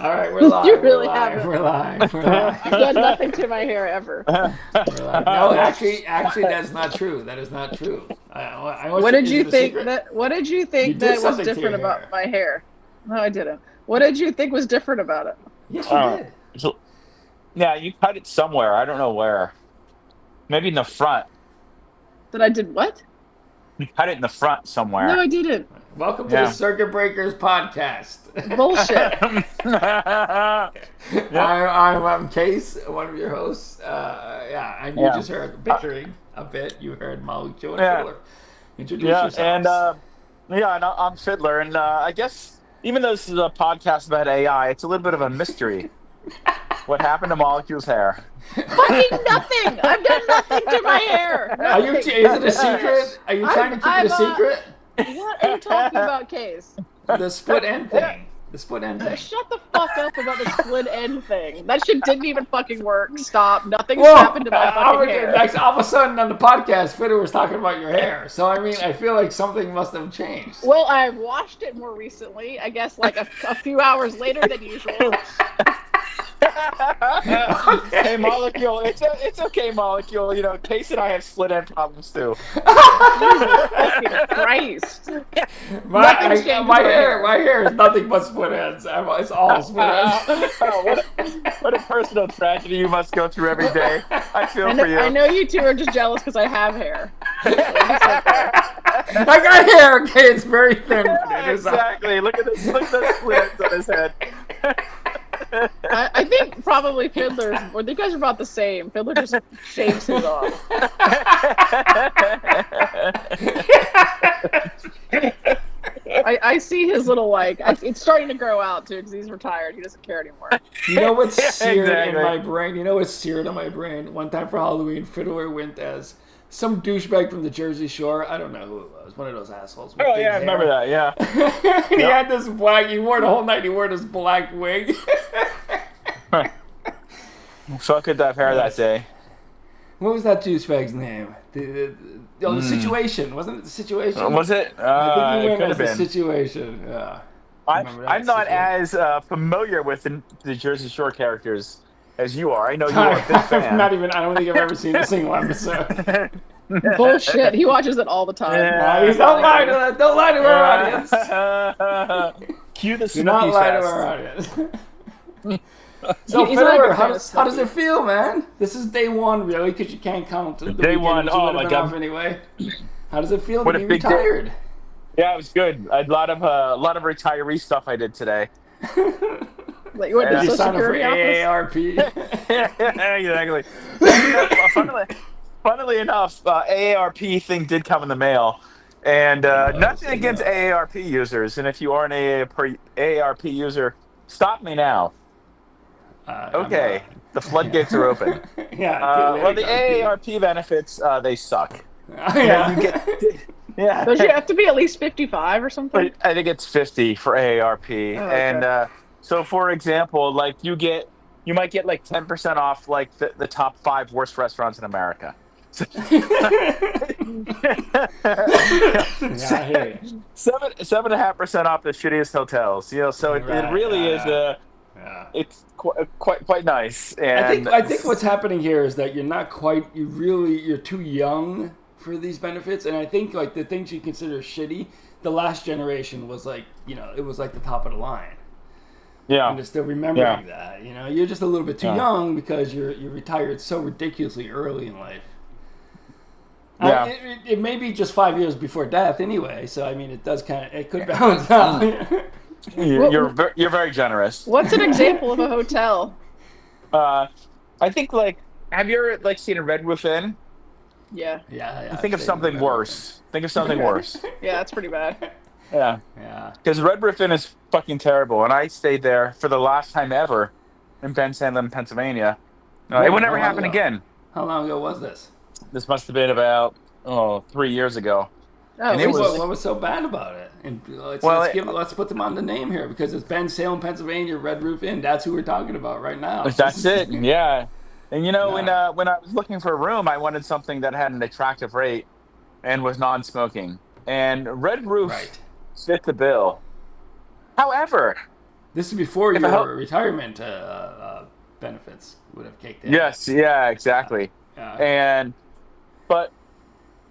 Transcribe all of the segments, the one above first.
All right, we're You live. really we're live. haven't. We're live. We're live. You've done nothing to my hair ever. We're live. No, actually, that's not true. That is not true. I What did you is it a think secret? that? What did you You think did that was something to your different about hair. my hair? No, I didn't. What did you think was different about it? Yes, you Uh, did. so, yeah, you cut it somewhere. I don't know where. Maybe in the front. That I did what? You cut it in the front No, somewhere. I didn't. Welcome to the Yeah. Circuit Breakers podcast. Bullshit. I'm Case, one of your hosts. And you Yeah. just heard picturing a bit. You heard Molecule and Yeah. Fiddler. Introduce Yeah, yourselves. and I'm Fiddler, and I guess even though this is a podcast about AI, it's a little bit of a mystery. What happened to Molecule's hair? Fucking nothing. I've done nothing to my hair. Are you? Is it a secret? Are you trying to keep it a I'm, secret? What are you talking about, Case? The split end thing. The split end thing. Shut the fuck up about the split end thing. That shit didn't even fucking work. Stop. Nothing's Whoa! happened to my fucking hair. All of a sudden on the podcast, Fiddler was talking about your hair. So I mean, I feel like something must have changed. Well, I washed it more recently. I guess like a few hours later than usual. Hey, Molecule, it's okay, Molecule. You know, Case and I have split end problems too. Fucking Christ. Nothing's changed with My my hair is nothing but split ends. It's all split ends. What a personal tragedy you must go through every day. I feel for you. I know you two are just jealous because I have hair. I got hair. Okay, it's very thin. Exactly. Look at this. Look at the split ends on his head. I think probably Fiddler's, or you guys are about the same. Fiddler just shaves his off. I see his little it's starting to grow out too because he's retired. He doesn't care anymore. You know what's seared Exactly. in my brain? You know what's seared on my brain? One time for Halloween, Fiddler went as some douchebag from the Jersey Shore. I don't know who it was. One of those assholes. With Oh big yeah, I remember hair. that. Yeah. He had this black. He wore the whole night. He wore this black wig. Fuck with that hair that day. What was that douchebag's name? The situation, wasn't it? The situation. Was it? I think he It went could as have the been. situation. Yeah. Remember that I'm not situation. as familiar with the Jersey Shore characters as you are. I know you are a big I'm fan. not even. I don't think I've ever seen a single episode. Bullshit. He watches it all the time. Yeah. Don't lie to that. Don't lie to our audience. Cue the Do not Snooki lie to Fest. our audience. So, He's not Fiddler, even how does it feel, man? This is day one, really, because you can't count the Day weekend, one, which you oh would have my been God. off anyway. How does it feel What to a be big day. retired? Yeah, it was good. A lot of retiree stuff I did today. Like, you went to Yeah. Did the you Social sign up for Security office? Yeah, AARP? exactly. Funnily enough, AARP thing did come in the mail, and nothing against AARP users. And if you are an AARP user, stop me now. Okay, the floodgates are open. Yeah. Well, the AARP benefits they suck. Yeah. You get, yeah. Don't you have to be at least 55 or something? But I think it's 50 for AARP, Oh, okay. and so for example, like you might get like 10% off like the top 5 worst restaurants in America. Yeah, I hear you. 7.5% off the shittiest hotels. You know, so it Right, really is Yeah. it's quite nice. And I think what's happening here is that you're too young for these benefits, and I think like the things you consider shitty, the last generation was like, it was like the top of the line. yeah, I'm just still remembering that. You're just a little bit too Yeah. young because you're retired so ridiculously early in life. Yeah. It may be just 5 years before death anyway, so I mean it could balance out. you're very generous. What's an example of a hotel? I think have you ever seen a Red Roof Inn? Yeah. Yeah. Think of something worse. Think of something worse. Yeah, that's pretty bad. Yeah. Yeah. Because Red Roof Inn is fucking terrible, and I stayed there for the last time ever in Ben Sandlin, Pennsylvania. It would never happen again. How long ago was this? This must have been about 3 years ago. Oh, And it was- What was so bad about it? And let's put them on the name here because it's Ben Salem, Pennsylvania, Red Roof Inn. That's who we're talking about right now. That's it. Yeah. And Yeah. when I was looking for a room, I wanted something that had an attractive rate and was non-smoking. And Red Roof Right. fit the bill. However, This is before If your I help- retirement benefits would have kicked in. Yes, yeah, exactly. Yeah. But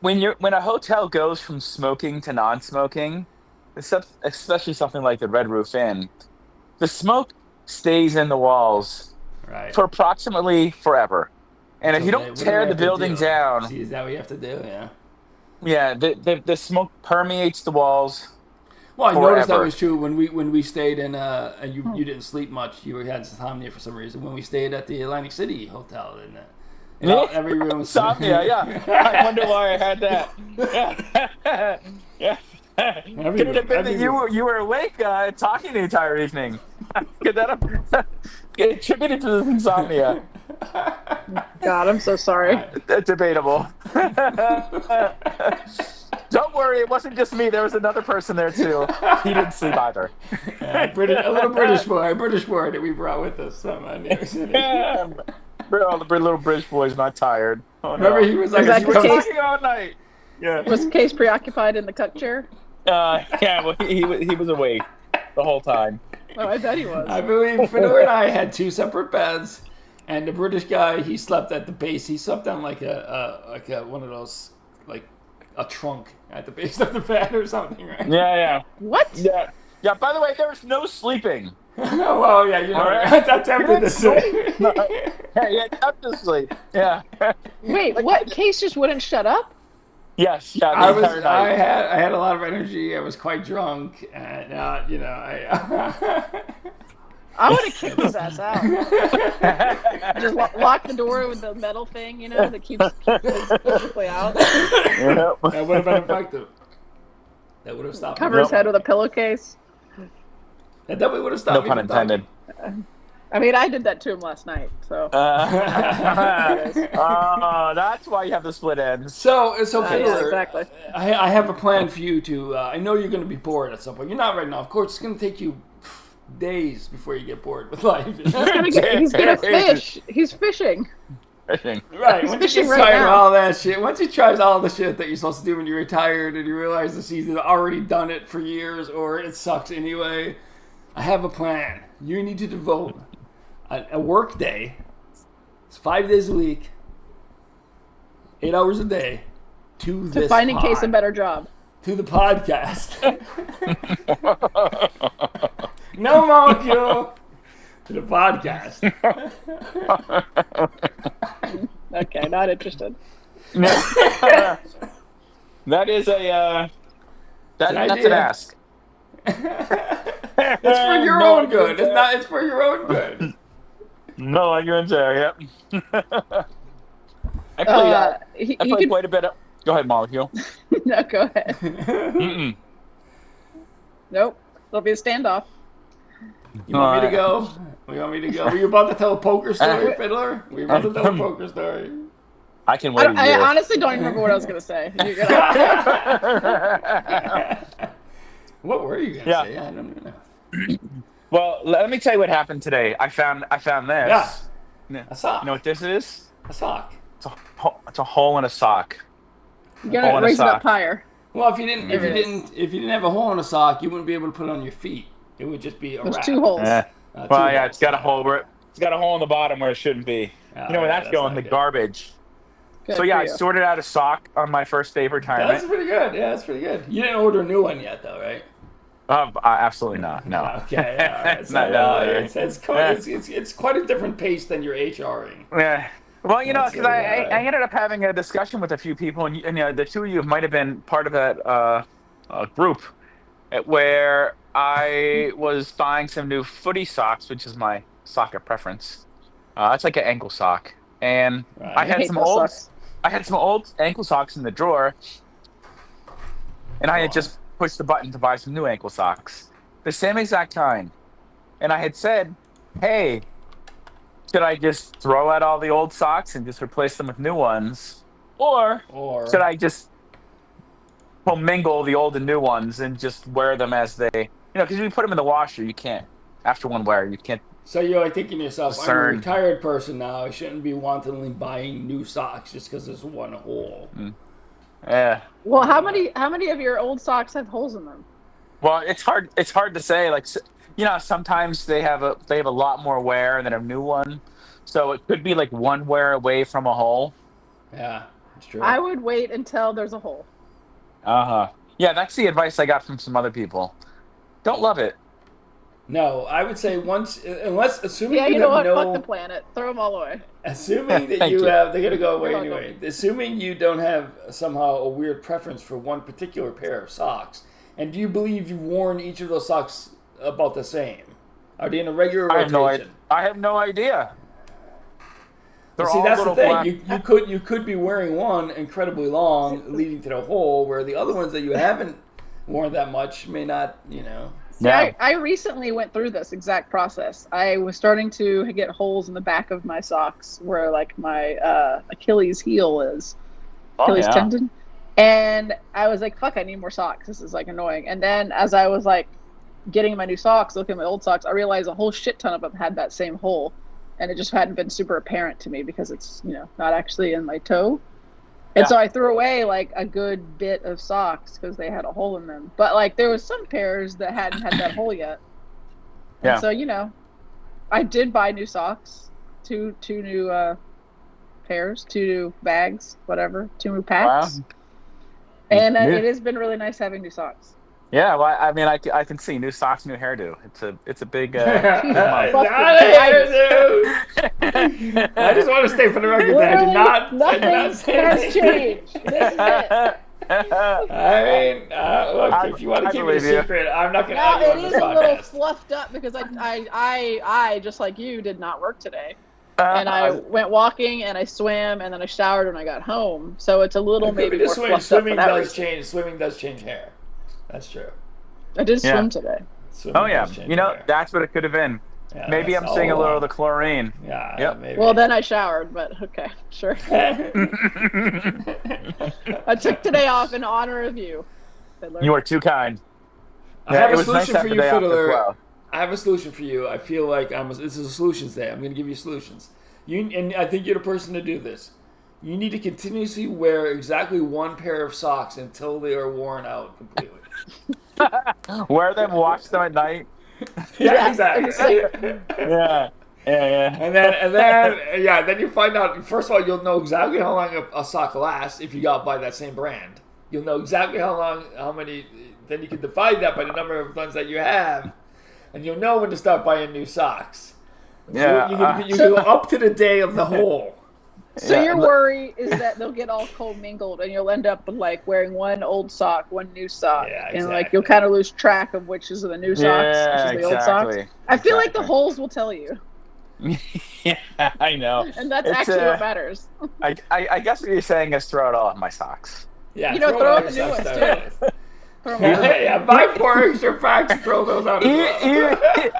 when a hotel goes from smoking to non-smoking, especially something like the Red Roof Inn, the smoke stays in the walls Right. for approximately forever. And if So you what don't do tear we the have to building do? down, See, is that what you have to do? Yeah. yeah, the smoke permeates the walls Well, I noticed that forever. was true when we stayed in and you didn't sleep much. You had insomnia for some reason when we stayed at the Atlantic City Hotel and every room was Insomnia, yeah. I wonder why I had that. Yeah. Yeah. Could it have been that you were awake talking the entire evening? Could that have attributed to the insomnia? God, I'm so sorry. Debatable. Don't worry, it wasn't just me. There was another person there too. He didn't sleep either. Yeah, a little British boy that we brought with us from New York City. Yeah. Bro, the little British boy's not tired. Oh, no. Remember, he was like, Is that He the was case? talking all night. Yeah. Was Case preoccupied in the cuck chair? Yeah. Well, he was awake the whole time. Oh, I bet he was. I believe Fiddler and I had two separate beds, and the British guy, he slept at the base. He slept on like a one of those, like a trunk at the base of the bed or something, right? Yeah. What? Yeah. Yeah. By the way, there was no sleeping. Well, yeah, you know, Alright. I attempted to say. Yeah, kept to sleep. Yeah. Wait, what? Case just wouldn't shut up? Yes. Yeah. I The was, entire night. I had a lot of energy. I was quite drunk, and you know, I would have kicked his ass out. Just lock the door with the metal thing, you know, that keeps it physically out. Yeah. that would have been effective. That would have stopped. Cover me. his head with a pillowcase. That definitely would have stopped No me. pun from talking. intended. I mean, I did that to him last night, so. That's why you have the split ends. So Yeah, Fiddler, exactly. I have a plan for you to. I know you're going to be bored at some point. You're not right now. Of course, it's going to take you days before you get bored with life. He's gonna fish. He's fishing. Right. Once fishing you get right tired of now. all that shit, once you try all the shit that you're supposed to do when you're retired and you realize that you've already done it for years or it sucks anyway, I have a plan. You need to devote a work day. It's 5 days a week, 8 hours a day to this Finding pod, Case a better job. to the podcast. No molecule to the podcast. Okay, not interested. That is a that's an idea. ask. It's for your No own good. arguments there. It's for your own good. No arguments there. Yep. I played. He I played could. quite a bit of. Go ahead, Molecule. No, go ahead. Mm-mm. Nope. There'll be a standoff. You want me to go? You want me to go? Were you about to tell a poker story, Fiddler? Were you about to tell a poker story? I can wait a I year. honestly don't even remember what I was gonna say. You're gonna What were you gonna Yeah. say? I don't even know. Well, let me tell you what happened today. I found this. Yeah. A sock. You know what this is? A sock. It's a hole in a sock. You're Hole gonna in a raise it up sock. higher. Well, if you didn't have a hole in a sock, you wouldn't be able to put it on your feet. It would just be a There's wrap. 2 holes. Well, Two yeah, holes. it's got a hole where it's got a hole in the bottom where it shouldn't be. Oh, You know where yeah, that's going? not The good. garbage. Good So yeah, for I you. sorted out a sock on my first day of That's retirement. pretty good. Yeah, that's pretty good. You didn't order a new one yet, though, right? Absolutely not. No. Okay. All right. So, No. it's quite a different pace than your HRing. Yeah. Well, you know, That's because really I ended up having a discussion with a few people, and you know, the two of you might have been part of that group where I was buying some new footy socks, which is my sock of preference. It's like an ankle sock, and Right. I I had hate some those old, socks. I had some old ankle socks in the drawer, and I had just pushed the button to buy some new ankle socks, the same exact kind, and I had said, "Hey, should I just throw out all the old socks and just replace them with new ones, or should I just commingle the old and new ones and just wear them as they, you know, because if you put them in the washer, you can't. After one wear, you can't. So you're like thinking to yourself, I'm a Discern. retired person now. I shouldn't be wantonly buying new socks just because there's one hole. Yeah. Well, how many of your old socks have holes in them? Well, it's hard. It's hard to say. Like sometimes they have a lot more wear than a new one, so it could be like one wear away from a hole. Yeah, it's true. I would wait until there's a hole. Yeah, that's the advice I got from some other people. Don't love it. No, I would say once, unless assuming Yeah, you you know have what? no, Fuck the planet. Throw them all away. assuming that Thank you you. have, they're gonna go away You're anyway. Assuming you don't have somehow a weird preference for one particular pair of socks, and do you believe you've worn each of those socks about the same? Are they in a regular I have no rotation? idea. I have no idea. They're See, all that's the little thing. black. You could be wearing one incredibly long, leading to the hole, where the other ones that you haven't worn that much may not. See, Yeah. I recently went through this exact process. I was starting to get holes in the back of my socks where like my Achilles heel is, Achilles tendon. And I was like, fuck, I need more socks. This is like annoying. And then as I was like getting my new socks, looking at my old socks, I realized a whole shit ton of them had that same hole. And it just hadn't been super apparent to me because it's, not actually in my toe. And so I threw away like a good bit of socks because they had a hole in them. But like there was some pairs that hadn't had that hole yet. And so, I did buy new socks, two new pairs, 2 new bags, whatever, 2 new packs. Wow. And it has been really nice having new socks. Yeah, well, I mean, I can see new socks, new hairdo. It's a big. I just want to stay for the record that I did not. Nothing I did not say has anything. changed. This is it. I mean, look, if you want to keep it a believe you. secret, I'm not going to Now argue it on is this a little podcast. fluffed up because I just like you did not work today. And I went walking and I swam and then I showered when I got home. So it's a little maybe more fluffed up Swimming for that does reason. change. Swimming does change hair. That's true. I did swim today. Swimming Oh yeah, does change hair. that's what it could have been. Yeah, Maybe that's I'm seeing a all little along. of the chlorine. Yeah. Yep. Maybe. Well, then I showered, but okay, sure. I took today off in honor of you. Fiddler. You are too kind. I have it a was nice solution to have for the you, day off as Fiddler. well. I have a solution for you. I feel like this is a solutions day. I'm going to give you solutions. And I think you're the person to do this. You need to continuously wear exactly one pair of socks until they are worn out completely. Wear them, wash them at night. Yeah, exactly. Yeah. And then, then you find out. First of all, you'll know exactly how long a sock lasts if you got by that same brand. You'll know exactly how many. Then you can divide that by the number of ones that you have, and you'll know when to start buying new socks. Yeah. You can go up to the day of the hole. So your worry is that they'll get all commingled and you'll end up with like wearing one old sock, one new sock. Yeah, And like exactly. you'll kind of lose track of which is the new socks, which is the old socks. I feel like the holes will tell you. Yeah, I know. And that's It's, actually what matters. I guess what you're saying is throw it all in my socks. Yeah, Throw all out your the new socks ones down. too. Throw 'em out. Yeah, buy 4 extra packs. Throw those out as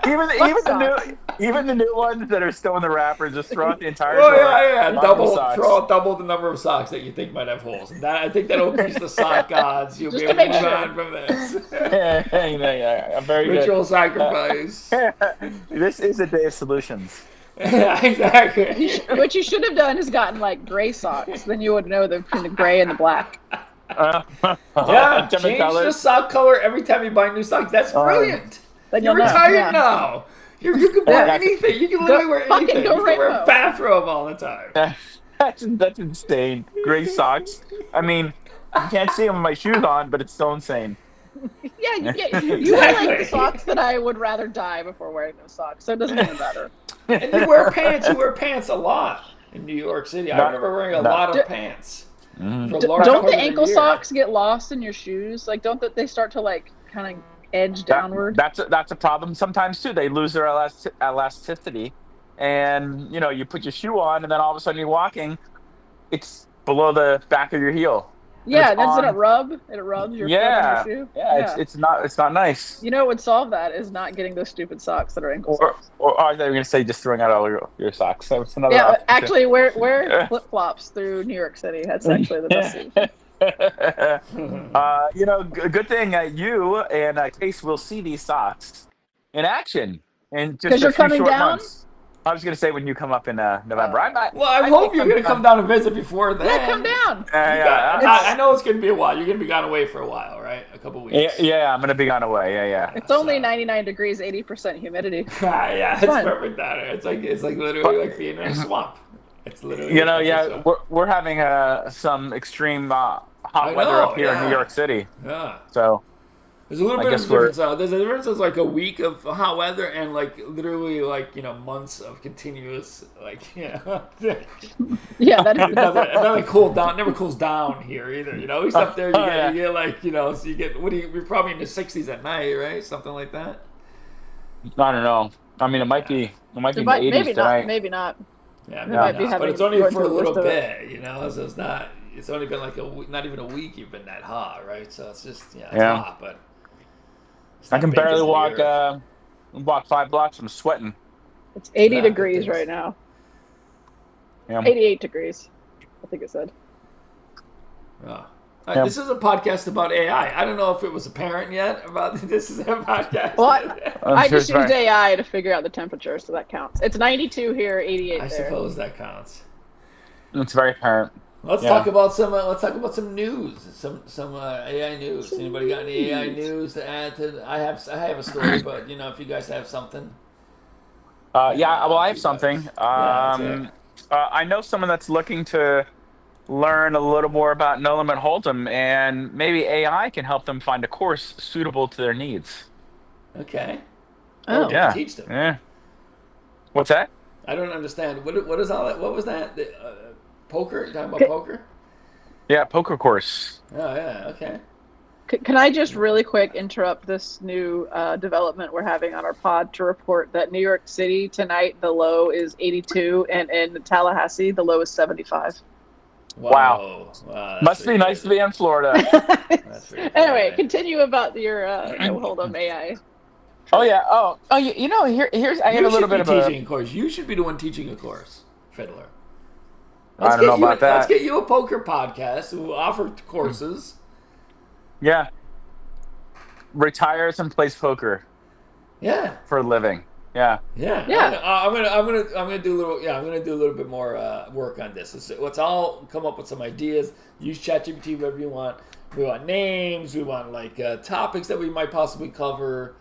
well. Even the new ones that are still in the wrapper, just throw out the entire Oh drawer. yeah. buy new Double, socks. throw out double the number of socks that you think might have holes. I think that'll appease the sock gods. You'll Just be to able to make move sure. on from this. Yeah, very Ritual sacrifice. good. This is a day of solutions. Yeah, exactly. What you should have done is gotten like gray socks. Then you would know between the gray and the black. Yeah, different change the colors. sock color every time you buy new socks. That's brilliant. Then You're you'll know. retired Yeah. now. You can wear Yeah. anything. You can literally wear fucking anything. go You can wear a rainbow. bathrobe all the time. That's insane. Gray socks. I mean, you can't see them with my shoes on, but it's still insane. Yeah, you wear like the Exactly. socks that I would rather die before wearing those socks. So it doesn't even matter. And you wear pants. You wear pants a lot in New York City. I No, remember wearing a no. lot of pants. For a large Don't part the of ankle year. socks get lost in your shoes? Like, don't they start to like kind of edge downward? That's a problem sometimes too. They lose their elasticity, and you put your shoe on, and then all of a sudden you're walking, it's below the back of your heel. Yeah, it's doesn't on. it rub? It rubs your foot Yeah, on your shoe. yeah. It's not nice. You know what would solve that is not getting those stupid socks that are ankle Or socks. I thought you were gonna say just throwing out all your socks. That's another Yeah, option, too. actually, wear Yeah. flip flops through New York City. That's actually the best solution. Good thing you and Case will see these socks in action in just 'Cause a you're few coming short down? months. I was gonna say when you come up in November. Well, I hope you're gonna come down and visit before then. Yeah, come down. I know it's gonna be a while. You're gonna be gone away for a while, right? A couple weeks. Yeah, I'm gonna be gone away. Yeah. It's only 99 degrees, 80% humidity. Yeah, it's perfect down there. It's like literally like being in a swamp. It's literally. We're having some extreme hot weather up here in New York City. Yeah. So there's a little bit of difference. There's a difference of like a week of hot weather and like literally like months of continuous Yeah, it doesn't cool down. It never cools down here either. At least up there you get like so you get you're probably in the 60s at night, right? Something like that. I don't know. I mean, it might be in the 80s tonight. Maybe not. Yeah, maybe not. But it's only for a little bit, So it's not. It's only been like not even a week. You've been that hot, right? So it's just it's hot, but I can barely walk 5 blocks. I'm sweating. It's 80 degrees right now. Yeah. 88 degrees, I think it said. Oh. This is a podcast about AI. I don't know if it was apparent yet about this is a podcast. Well, I just used AI to figure out the temperature, so that counts. It's 92 here, 88 there. I suppose that counts. It's very apparent. Let's talk about some. Let's talk about some news. Some AI news. Anybody got any AI news to add to? I have a story, but if you guys have something. I have something. I know someone that's looking to learn a little more about No Limit Hold'em, and maybe AI can help them find a course suitable to their needs. Okay. Oh, yeah. Teach them. Yeah. What's that? I don't understand. What is all that? What was that? Poker? You talking about poker? Yeah, poker course. Oh yeah. Okay. Can I just really quick interrupt this new development we're having on our pod to report that New York City tonight the low is 82, and in Tallahassee the low is 75. Wow. Must be nice to be in Florida. Anyway, continue about your Hold'em AI. Oh yeah. Here's I had a little bit of teaching a course. You should be the one teaching a course, Fiddler. I don't know about that. Let's get you a poker podcast who offer courses. Yeah. Retires and plays poker. Yeah. For a living. Yeah. Yeah. I'm gonna do a little. Yeah, I'm gonna do a little bit more work on this. Let's all come up with some ideas. Use ChatGPT whatever you want. We want names. We want topics that we might possibly cover.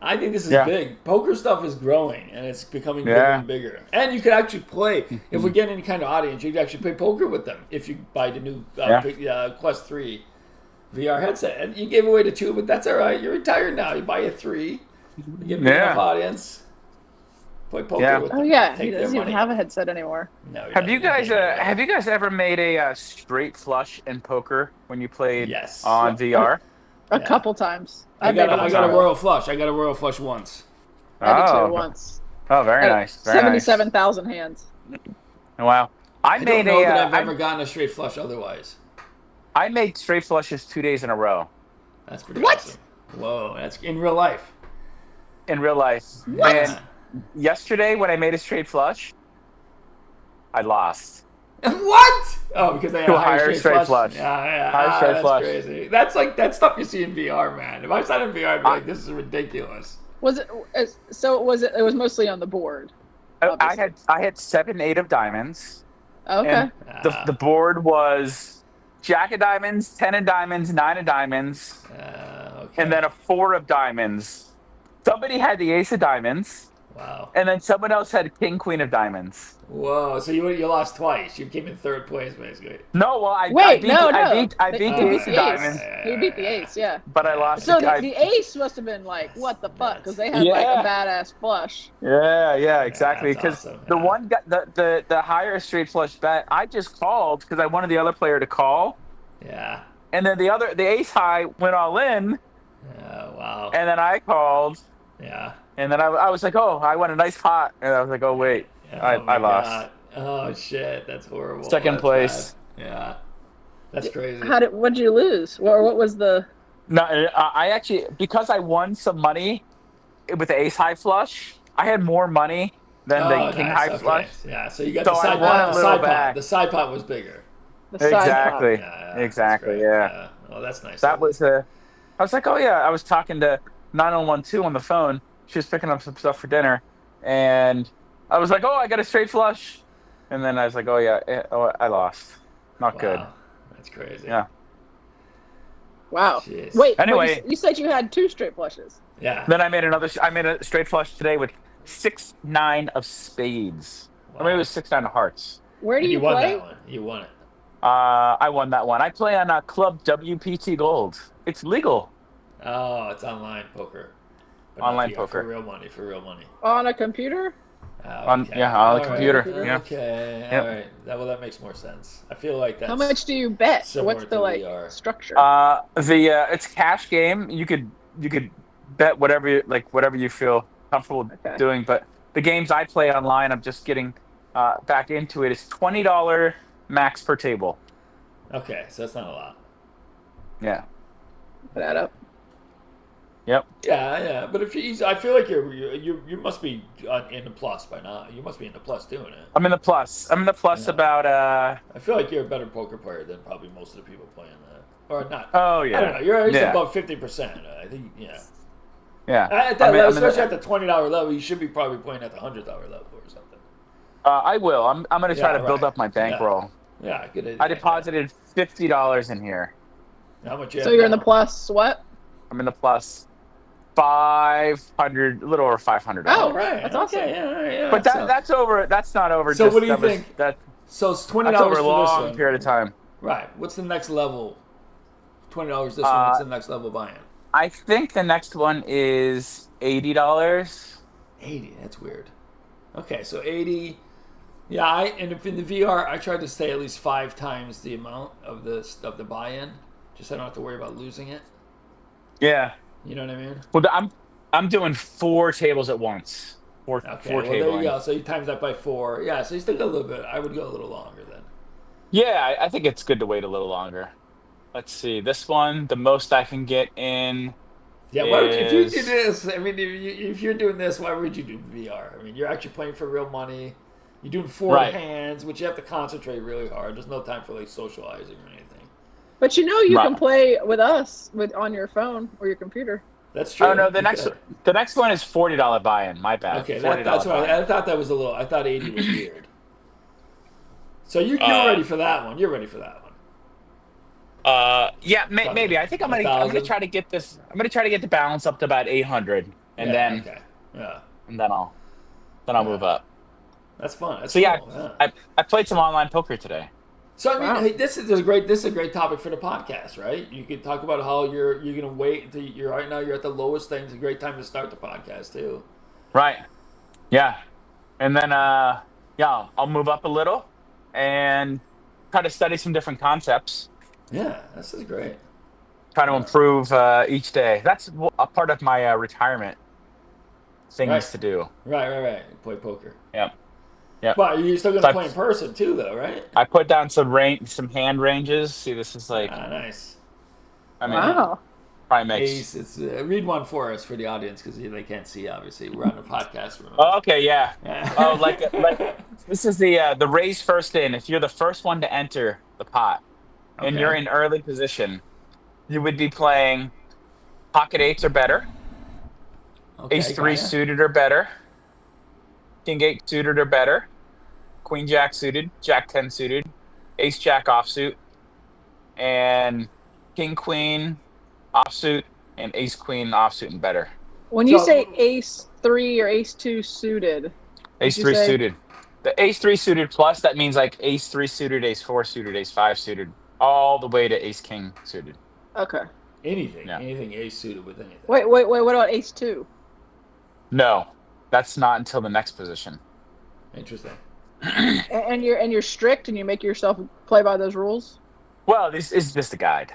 I think this is big. Poker stuff is growing, and it's becoming bigger and bigger. And you could actually play, if we get any kind of audience, you could actually play poker with them if you buy the new Quest 3 VR headset. And you gave away the 2, but that's all right. You're retired now. You buy a 3. You get enough audience. Play poker with them. Oh, yeah. He doesn't even have a headset anymore. No, have you guys ever made a straight flush in poker when you played on VR? A couple times. I got a royal flush. I got a royal flush once. I did too once. Oh, very nice. 77,000 hands. Wow. I don't know that I've ever gotten a straight flush otherwise. I made straight flushes 2 days in a row. That's pretty awesome. Whoa, that's in real life. In real life. What? And yesterday when I made a straight flush, I lost. What? Oh, because they had a higher straight flush. Yeah. Straight flush. Crazy. That's like that stuff you see in VR, man. If I saw it in VR, I'd be like, "This is ridiculous." Was it? So was it? It was mostly on the board. I had 7, 8 of diamonds. Okay. The board was Jack of diamonds, 10 of diamonds, 9 of diamonds, and then a 4 of diamonds. Somebody had the ace of diamonds. Wow. And then someone else had king, queen of diamonds. Whoa! So you lost twice. You came in third place, basically. No, well, I beat the ace of diamonds. You beat the ace, yeah. But I lost. So the ace must have been like, what the fuck? Because they had like a badass flush. Yeah, exactly. Because awesome, the one got the higher straight flush bet. I just called because I wanted the other player to call. Yeah. And then the ace high went all in. Oh wow. And then I called. Yeah. And then I was like, oh, I won a nice pot. And I was like, oh, wait, I lost. God. Oh, shit. That's horrible. Second place. Bad. Yeah. That's crazy. What'd you lose? What was the... No, I actually, because I won some money with the ace high flush, I had more money than the king high flush. Yeah, so you got the side pot. The side pot was bigger. Exactly. Yeah, exactly, yeah. Oh, that's nice. That was I was like, oh, yeah. I was talking to 9012 on the phone. She was picking up some stuff for dinner, and I was like, oh, I got a straight flush, and then I was like, oh yeah, I lost. Not good. Wow, that's crazy. Yeah. Wow. Jeez. Wait. Anyway. But you said you had 2 straight flushes. Yeah. Then I made a straight flush today with 6-9 of spades. Or maybe it was 6-9 of hearts. Where do And you won play? that one. You won it. I won that one. I play on Club WPT Gold. It's legal. Oh, it's online poker. But Online not poker. For real money. For real money. On a computer? On the All computer. Right. Yeah. Okay. Yep. All right. That makes more sense. I feel like that's. How much do you bet? similar What's to the VR. structure? It's a cash game. You could bet whatever you feel comfortable doing. But the games I play online, I'm just getting back into it. It's $20 max per table. Okay, so that's not a lot. Yeah. Put that up. Yep. Yeah. But if I feel like you must be in the plus by now. You must be in the plus doing it. I'm in the plus. About. I feel like you're a better poker player than probably most of the people playing that, or not. Oh yeah. I don't know. You're at least above 50%. I think. Yeah. Yeah. At that level, especially at the $20 level, you should be probably playing at the $100 level or something. I will. I'm going to try to build up my bankroll. Yeah, good idea. I deposited $50 in here. How much? So you're in the plus what? I'm in the plus 500, a little over $500. Oh, right. That's awesome. Okay, yeah. But that's over. That's not over. So what do you think? So it's $20 that's over a for long this one. period of time. Right. What's the next level? $20 this one. What's the next level buy-in? I think the next one is $80. 80. That's weird. Okay, so 80. Yeah, and if in the VR, I tried to stay at least 5 times the amount of the buy-in, just so I don't have to worry about losing it. Yeah. You know what I mean? Well, I'm doing 4 tables at once. Four Well, tabling. there you go. So you times that by 4. Yeah, so you still got a little bit. I would go a little longer then. Yeah, I think it's good to wait a little longer. Let's see. This one, the most I can get in. Yeah, why would you, if you do this, I mean, if you're doing this, why would you do VR? I mean, you're actually playing for real money. You're doing 4 hands, which you have to concentrate really hard. There's no time for like socializing or anything. But you can play with us on your phone or your computer. That's true. Oh no, the next one is $40 buy-in. My bad. Okay, that's why I thought that was a little. I thought 80 was weird. So you're ready for that one. You're ready for that one. Yeah, maybe. I think I'm gonna try to get this. I'm gonna try to get the balance up to about 800, and then I'll move up. That's fun. That's cool. Yeah, I played some online poker today. So I mean, hey, this is a great topic for the podcast, right? You could talk about how you're gonna wait until you're right now. You're at the lowest thing. It's a great time to start the podcast too. Right. Yeah. And then I'll move up a little and try to study some different concepts. Yeah, this is great. Try to improve each day. That's a part of my retirement things to do. Right. Play poker. Yep. But you're still going to play in person too, though, right? I put down some hand ranges. See, this is like... nice. I mean, probably makes... Ace, read one for us for the audience, because they can't see, obviously. We're on a podcast. Oh, okay, yeah. like this is the raise first in. If you're the first one to enter the pot, and you're in early position, you would be playing pocket 8s or better, ace 3 suited or better, king 8 suited or better, queen jack suited, jack 10 suited, ace jack offsuit, and king queen offsuit, and ace queen offsuit and better. When you say ace 3 or ace 2 suited, ace 3 suited, the ace 3 suited plus, that means like ace 3 suited, ace 4 suited, ace 5 suited, all the way to ace king suited. Okay. Anything ace suited with anything. Wait. What about ace 2? No, that's not until the next position. Interesting. And you're strict, and you make yourself play by those rules. Well, this is just a guide.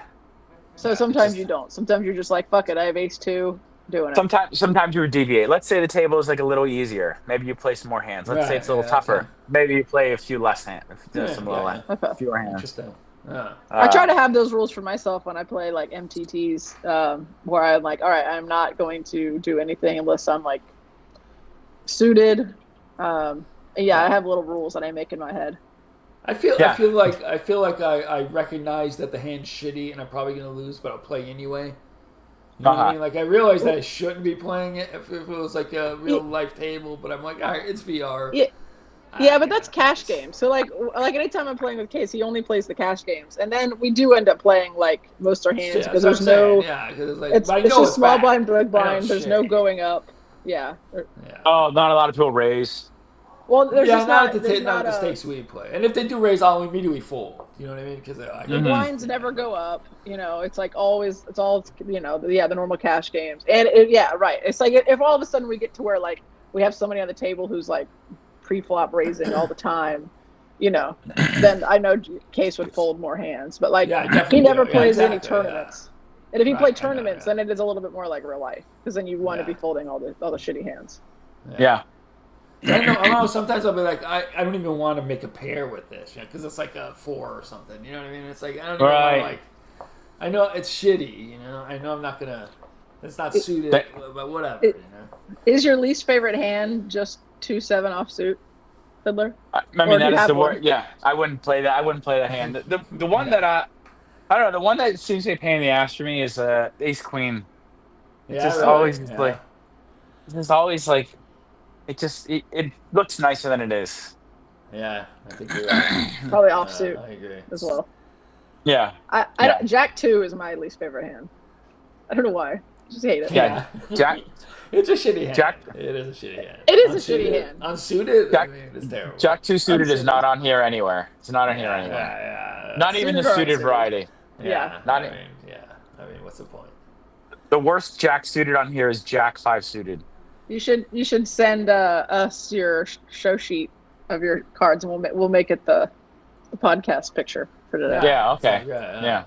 So sometimes you don't. Sometimes you're just like, fuck it, I have ace 2, doing it. Sometimes you would deviate. Let's say the table is like a little easier. Maybe you play some more hands. Let's say it's a little tougher. Okay. Maybe you play a few less hands. Fewer hands. Interesting. Yeah. I try to have those rules for myself when I play like MTTs, where I'm like, all right, I'm not going to do anything unless I'm like suited. I have little rules that I make in my head. I feel like I recognize that the hand's shitty and I'm probably gonna lose, but I'll play anyway. You know what I mean? Like, I realized that I shouldn't be playing it if it was like a real life table, but I'm like, all right, it's VR. Yeah, but that's cash games. So like anytime I'm playing with Case, he only plays the cash games, and then we do end up playing like most our hands because there's no. Yeah, because it's just small blind, big blind. There's no going up. Yeah. Oh, not a lot of people raise. Well, there's just not at the stakes we play, and if they do raise, I'll immediately fold. You know what I mean? Because the blinds never go up. You know, it's like always. It's all the normal cash games, and right. It's like if all of a sudden we get to where like we have somebody on the table who's like pre-flop raising all the time, then I know Case would fold more hands. But like he never plays any tournaments. And if you play tournaments, then it is a little bit more like real life because then you want to be folding all the shitty hands. Yeah. I know. Sometimes I'll be like, I don't even want to make a pair with this, because it's like a 4 or something. You know what I mean? It's like I don't even want to like. I know it's shitty. I know I'm not gonna. It's not suited, but whatever. Is your least favorite hand just 2-7 offsuit, Fiddler? I mean, that is the word. Yeah, I wouldn't play that. I wouldn't play the hand. The one that I don't know. The one that seems to be a pain in the ass for me is Ace Queen. It's just always like. It's just always like. It looks nicer than it is. Yeah, I think you're right. Probably offsuit. I agree as well. Yeah. Jack 2 is my least favorite hand. I don't know why. I just hate it. Yeah. Jack. It's a shitty hand. Jack. It is a shitty hand. It is a shitty hand. Unsuited. Jack, it's terrible. Jack 2 suited is not on here anywhere. It's not on here anywhere. Yeah. Not even the suited variety. Yeah. I mean, what's the point? The worst Jack suited on here is Jack 5 suited. You should send us your show sheet of your cards, and we'll make it the podcast picture for today. Yeah. Okay. Yeah.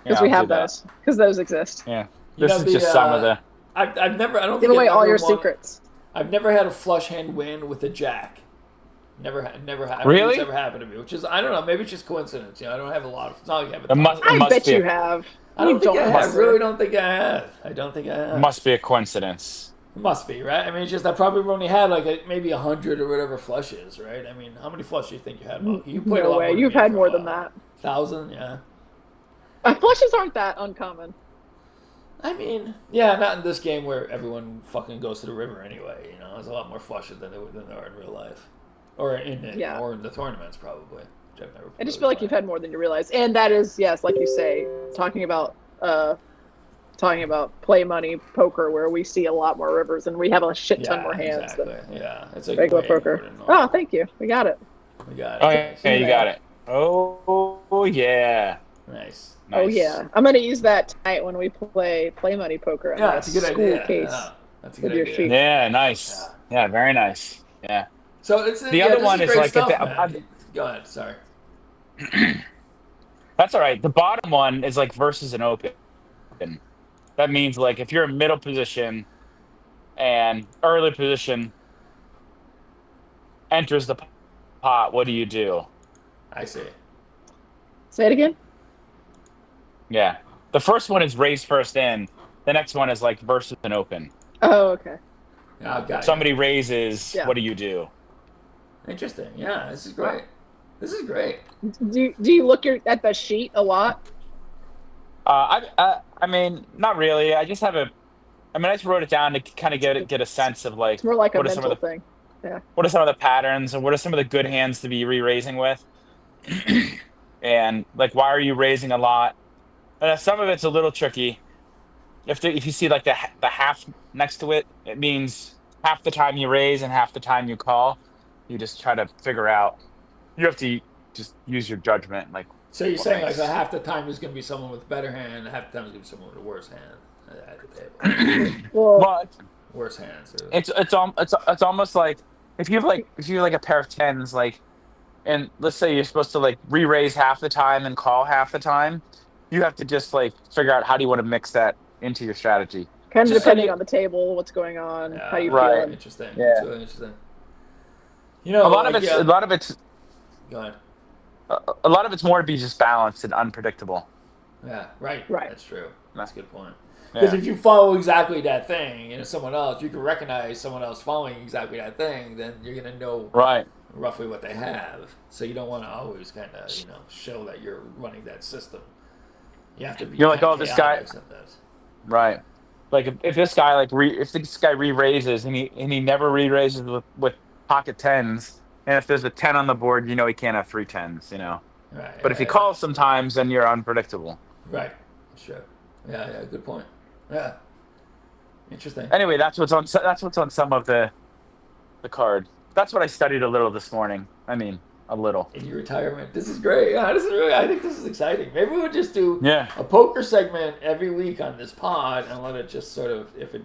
Because we have those. Because those exist. Yeah. This is just some of the. I've never. I don't give think away all your secrets. I've never had a flush hand win with a jack. Never. Really? It's never happened to me. Which is, I don't know. Maybe it's just coincidence. I don't have a lot of. It's not like I have a I bet you have. I really don't think I have. I don't think I have. Must be a coincidence. It must be, right? I mean, it's just I probably only had like maybe 100 or whatever flushes, right? I mean, how many flushes do you think you had? You played a lot more. You've had more than that. 1,000, yeah. Flushes aren't that uncommon. I mean, yeah, not in this game where everyone fucking goes to the river anyway. There's a lot more flushes than there are in real life, or in the tournaments probably. Which I've never. I just feel like you've had more than you realize, and that is like you say, talking about play money poker where we see a lot more rivers and we have a shit ton more hands than it's like regular poker. Oh, thank you. We got it. Oh, yeah, you got it. Oh, yeah. Nice. Oh, yeah. I'm going to use that tonight when we play money poker. Yeah, that's a good idea. Case that's a good idea. Sheet. Yeah, nice. Yeah, very nice. Yeah. So it's the other one is like stuff, go ahead. Sorry. That's all right. The bottom one is like versus an open. That means like if you're in middle position and early position enters the pot, what do you do? I see. Say it again. Yeah. The first one is raise first in. The next one is like versus an open. Oh, okay. If somebody raises, what do you do? Interesting. Yeah, this is great. This is great. Do you look at the sheet a lot? I mean, not really. I just have I just wrote it down to kind of get a sense of like. It's more like a mental thing. Yeah. What are some of the patterns, and what are some of the good hands to be re-raising with? And like, why are you raising a lot? And some of it's a little tricky. If you see like the half next to it, it means half the time you raise and half the time you call. You just try to figure out. You have to just use your judgment, like. So you're saying like half the time there's going to be someone with a better hand, and half the time there's going to be someone with a worse hand at the table. Well, worse hands. It's almost like if you have a pair of tens, like, and let's say you're supposed to like re-raise half the time and call half the time, you have to just like figure out how do you want to mix that into your strategy. Kind of depending on the table, what's going on, how you feel. Interesting. Yeah. It's really interesting. A lot of it's. Go ahead. A lot of it's more to be just balanced and unpredictable. Yeah, right. That's true. That's a good point. Because if you follow exactly that thing, and someone else, you can recognize someone else following exactly that thing, then you're going to know roughly what they have. So you don't want to always kind of, show that you're running that system. You have to be. You're like, oh, this guy. Sometimes. Right. like if this guy if this guy re-raises and he never re-raises with pocket tens, and if there's a 10 on the board, you know he can't have three tens, you know. Right. But if he calls sometimes, then you're unpredictable. Right. Sure. Yeah. Good point. Yeah. Interesting. Anyway, that's what's on some of the card. That's what I studied a little this morning. I mean, a little. In your retirement. This is great. Yeah, this is really. I think this is exciting. Maybe we would just do a poker segment every week on this pod and let it just sort of, if it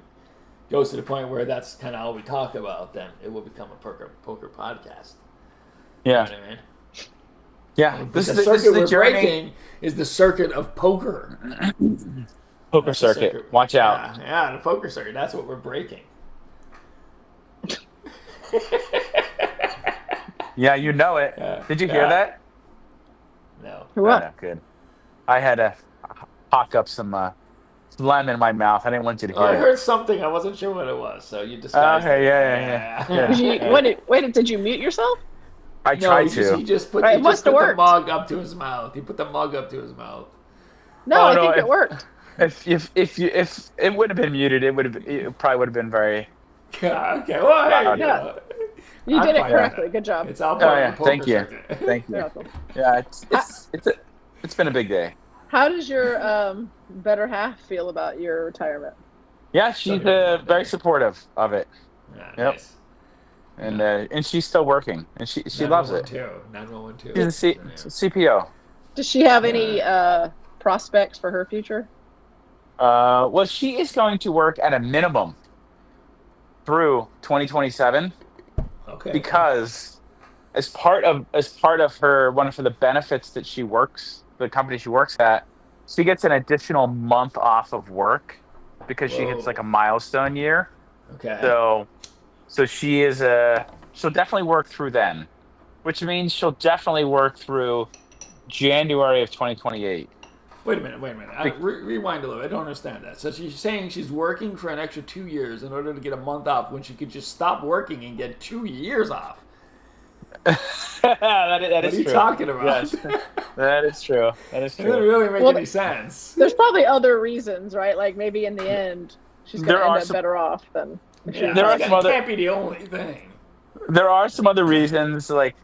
goes to the point where that's kind of all we talk about, then it will become a poker podcast. Yeah. You know what I mean? Yeah. The circuit we're breaking is the circuit of poker. Poker circuit. Watch out. Yeah, the poker circuit. That's what we're breaking. Yeah, you know it. Did you hear that? No. What? No, good. I had to hawk up some lemon in my mouth. I didn't want you to hear I it. heard something. I wasn't sure what it was, so you disguised it. Okay, yeah. Did you mute yourself? I tried to. He just put, the mug up to his mouth. He put the mug up to his mouth. No, I think it worked. If it would have been muted, it probably would have been very. Okay. Well, hey, you did it correctly. Good job. It's all part of the poker Thank you. circuit. Thank you. Yeah, it's been a big day. How does your better half feel about your retirement? Yeah, she's very supportive of it. Yeah, yep. Nice. And she's still working, and she loves it. 911 She's a CPO. Does she have any prospects for her future? Well, she is going to work at a minimum through 2027. Okay. Because as part of her one of the benefits that the company she works at, she gets an additional month off of work because she hits like a milestone year. Okay. So she'll definitely work through then, which means she'll definitely work through January of 2028. Wait a minute. Rewind a little. I don't understand that. So she's saying she's working for an extra 2 years in order to get a month off when she could just stop working and get 2 years off. that is what are you talking about? Yes. That is true. It doesn't really make any sense. There's probably other reasons, right? Like maybe in the end, she's going to end up better off than. That can't be the only thing. There are some other reasons, like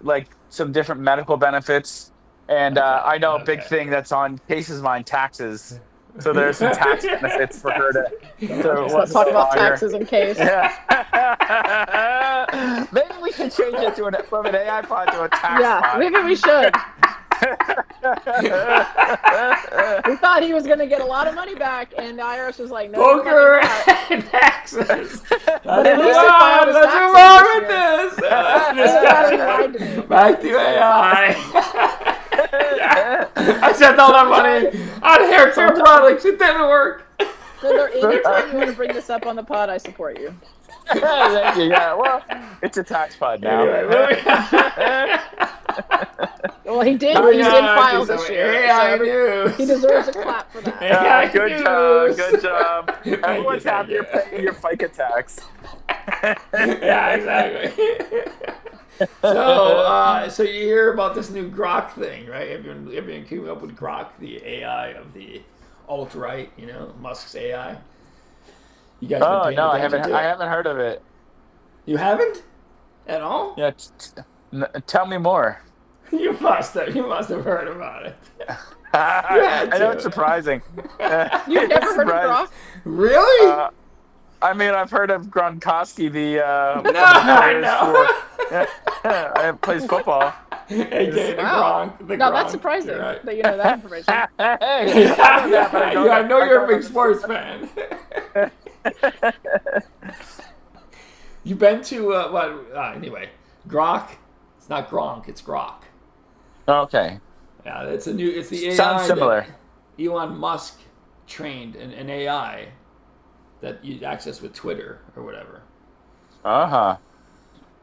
some different medical benefits. And I know a big thing that's on Case's mind, taxes. So there's some tax benefits for her to let's talk about taxes in Case. Yeah. Maybe we can change it from an AI pod to a tax pod. Yeah, maybe we should. We thought he was going to get a lot of money back, and the IRS was like, no. Poker and taxes. But at least let's move on with this. Back to AI. I spent all that money on hair care products. It didn't work. So anytime you want to bring this up on the pod, I support you. Thank you. Yeah, well, it's a tax pod now. Anyway, well, he did file this year. So he deserves a clap for that. Yeah, good job. Everyone's happy you're paying your FICA tax. Yeah, exactly. So you hear about this new Grok thing, right? Have you been keeping up with Grok, the AI of the alt-right, Musk's AI? You guys been no, I haven't heard of it. You haven't? At all? Yeah, tell me more. You must have heard about it. I know it's surprising. You've never heard of Grok? Really? I mean, I've heard of Gronkowski, plays football. Wow. No, that's surprising that you know that information. I know you're a big sports fan. You've been to anyway, Grok. It's not Gronk, it's Grok. Okay. Yeah, it's the AI. Sounds similar. Elon Musk trained an AI that you access with Twitter or whatever.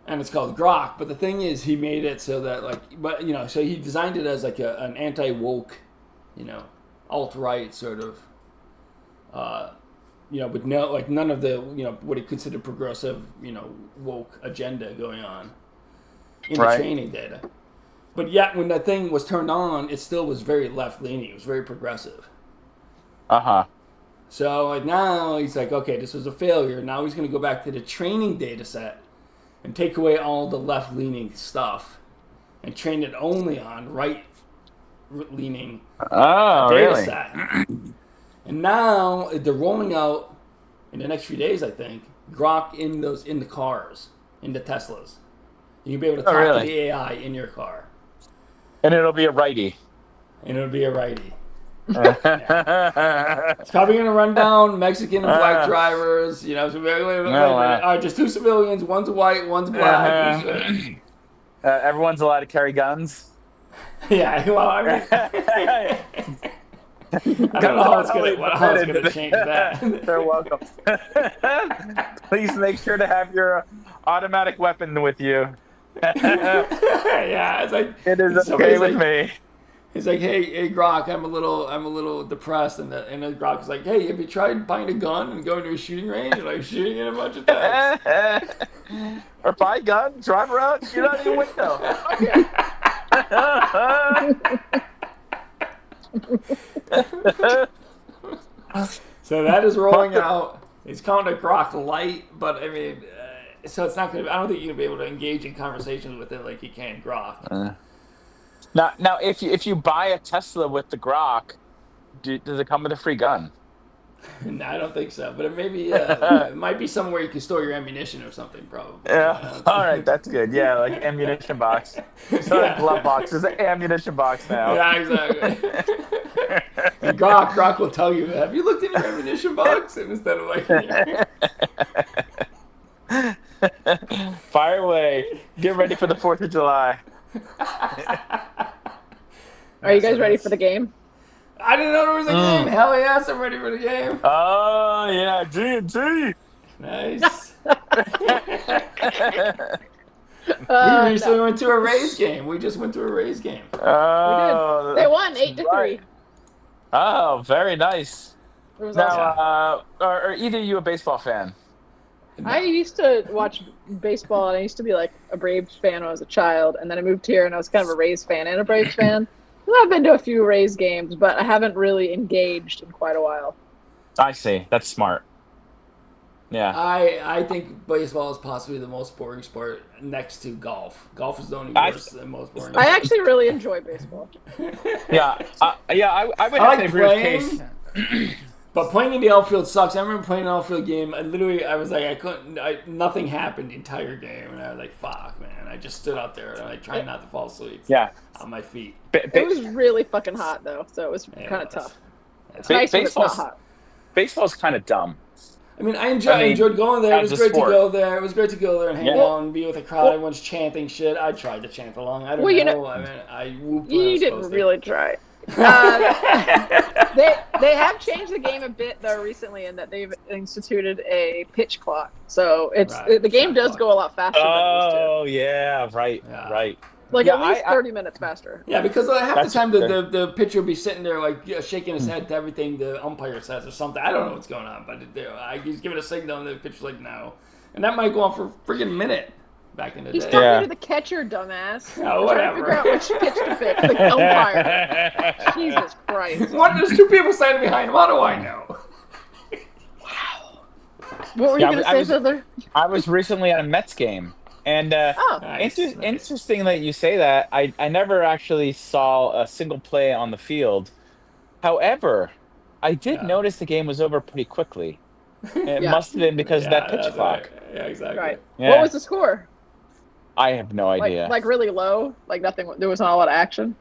And it's called Grok. But the thing is, he made it so that so he designed it as like an anti-woke, alt-right sort of, with none of the what he considered progressive, woke agenda going on in the training data. But yet, when that thing was turned on, it still was very left-leaning. It was very progressive. So like, now he's like, okay, this was a failure. Now he's going to go back to the training data set and take away all the left-leaning stuff and train it only on right-leaning data set. And now they're rolling out in the next few days, I think, Grok in the cars, in the Teslas. You'll be able to talk to the AI in your car. And it'll be a righty. Yeah. It's probably going to run down Mexican and black drivers. You know, so wait a minute. Just 2 civilians. One's white, one's black. Everyone's allowed to carry guns. Yeah, well, I mean, I don't know how it's going to change that. They're welcome. Please make sure to have your automatic weapon with you. Yeah, it's like it is okay with me. He's like, hey, Grok, I'm a little depressed, and the Grok is like, hey, have you tried buying a gun and going to a shooting range and like shooting in a bunch of times? Or buy a gun, drive around, shoot out your window. So that is rolling out. It's called a Grok Lite, but I mean, so it's not gonna. I don't think you're gonna be able to engage in conversations with it like you can Grok. Now, if you buy a Tesla with the Grok, does it come with a free gun? No, I don't think so. But it might be somewhere you can store your ammunition or something, probably. Yeah. All right, that's good. Yeah, like ammunition box. So a glove box is an ammunition box now. Yeah, exactly. And Grok will tell you, have you looked in your ammunition box? And instead of like, fire away. Get ready for the 4th of July. Are you guys ready for the game? I didn't know there was a game. Hell yes, I'm ready for the game. Oh yeah, G&T. Nice. We recently went to a Rays game. We just went to a Rays game. Oh, we did. They won 8-3. Oh, very nice. It was now, are either of you a baseball fan? I used to watch baseball, and I used to be like a Braves fan when I was a child, and then I moved here, and I was kind of a Rays fan and a Braves fan. I've been to a few Rays games, but I haven't really engaged in quite a while. I see. That's smart. Yeah. I think baseball is possibly the most boring sport next to golf. Golf is the only worse than most boring. I actually really enjoy baseball. Yeah. I would have to agree with Case. But playing in the outfield sucks. I remember playing an outfield game. I was like, nothing happened the entire game. And I was like, fuck, man. I just stood out there and I tried not to fall asleep. Yeah. On my feet. It was really fucking hot, though. So it was kind of tough. It's nice when it's not hot. Baseball's kind of dumb. I mean, I enjoyed going there. It was great to go there. It was great to go there and hang out and be with a crowd. Everyone's chanting shit. I tried to chant along. I don't know. I mean, I whooped. You didn't really try. They have changed the game a bit though recently in that they've instituted a pitch clock, so the game does go a lot faster. Oh yeah, right. Like at least 30 minutes faster. Yeah, because half the time the pitcher will be sitting there like shaking his head to everything the umpire says or something. I don't know what's going on, but he's giving a signal and the pitcher's like no, and that might go on for a freaking minute. Back in the He's day. talking to the catcher, dumbass. Oh, whatever. Trying to figure out which pitch to pick. The umpire. Jesus Christ. What? There's 2 people standing behind him. How do I know? Wow. What were you going to say, Fiddler? I was recently at a Mets game. And interesting that you say that. I never actually saw a single play on the field. However, I did notice the game was over pretty quickly. It must have been because of that pitch clock. Right. Yeah, exactly. Right. Yeah. What was the score? I have no idea. Like really low? Like nothing? There was not a lot of action?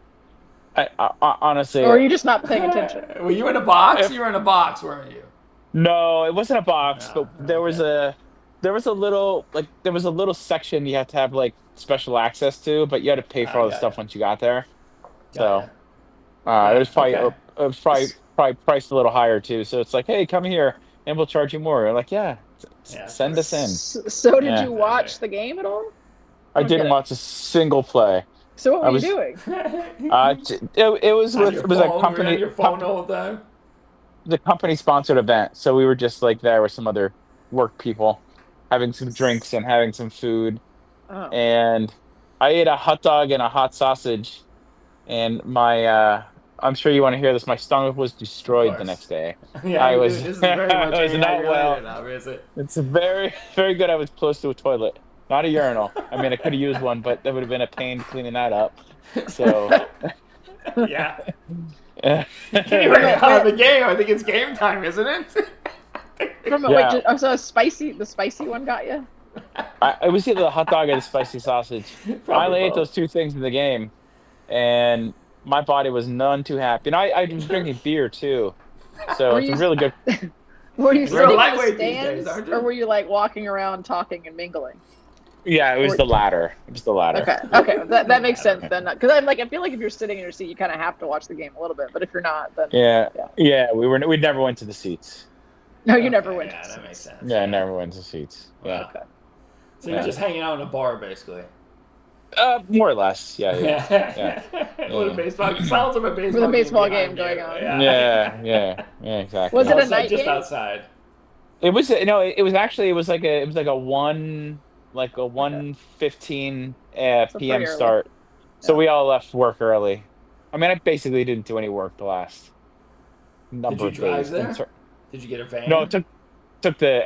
I honestly... Or are you just not paying attention? Were you in a box? You were in a box, weren't you? No, it wasn't a box, but there was a little section you had to have like special access to, but you had to pay for all the stuff once you got there. So it was probably priced a little higher too. So it's like, hey, come here and we'll charge you more. You're like, send us in. So did you watch the game at all? I didn't watch a single play. So what were you doing? It was a company. Your phone all the time? The company sponsored event, so we were just like there with some other work people, having some drinks and having some food. And I ate a hot dog and a hot sausage, and my I'm sure you want to hear this. My stomach was destroyed the next day. Yeah, I was. this is very much I was not well. now, is it? It's very, very good. I was close to a toilet, not a urinal. I mean, I could have used one, but that would have been a pain cleaning that up. So. Yeah. Anyway, on the game. I think it's game time, isn't it? So the spicy one got you? It was either the hot dog or the spicy sausage. I only ate those two things in the game, and my body was none too happy. And I was drinking beer too, so it's a really good. Were you sitting in the lightweight these stands, days, aren't you? or were you like walking around talking and mingling? Yeah, it was the latter. Okay, that makes sense then, because I'm like, I feel like if you're sitting in your seat, you kind of have to watch the game a little bit, but if you're not, then yeah, we never went to the seats. No, you never went. Yeah, that makes sense. Yeah, I never went to seats. Yeah. Okay. So you're just hanging out in a bar, basically. More or less. Yeah. With a baseball, sounds of a baseball. With a baseball game going on. Yeah, exactly. Was it a night just game? outside? It was like a 1:15 p.m. start. So we all left work early. I mean, I basically didn't do any work the last number of days. Did you drive there? Did you get a van? No, took the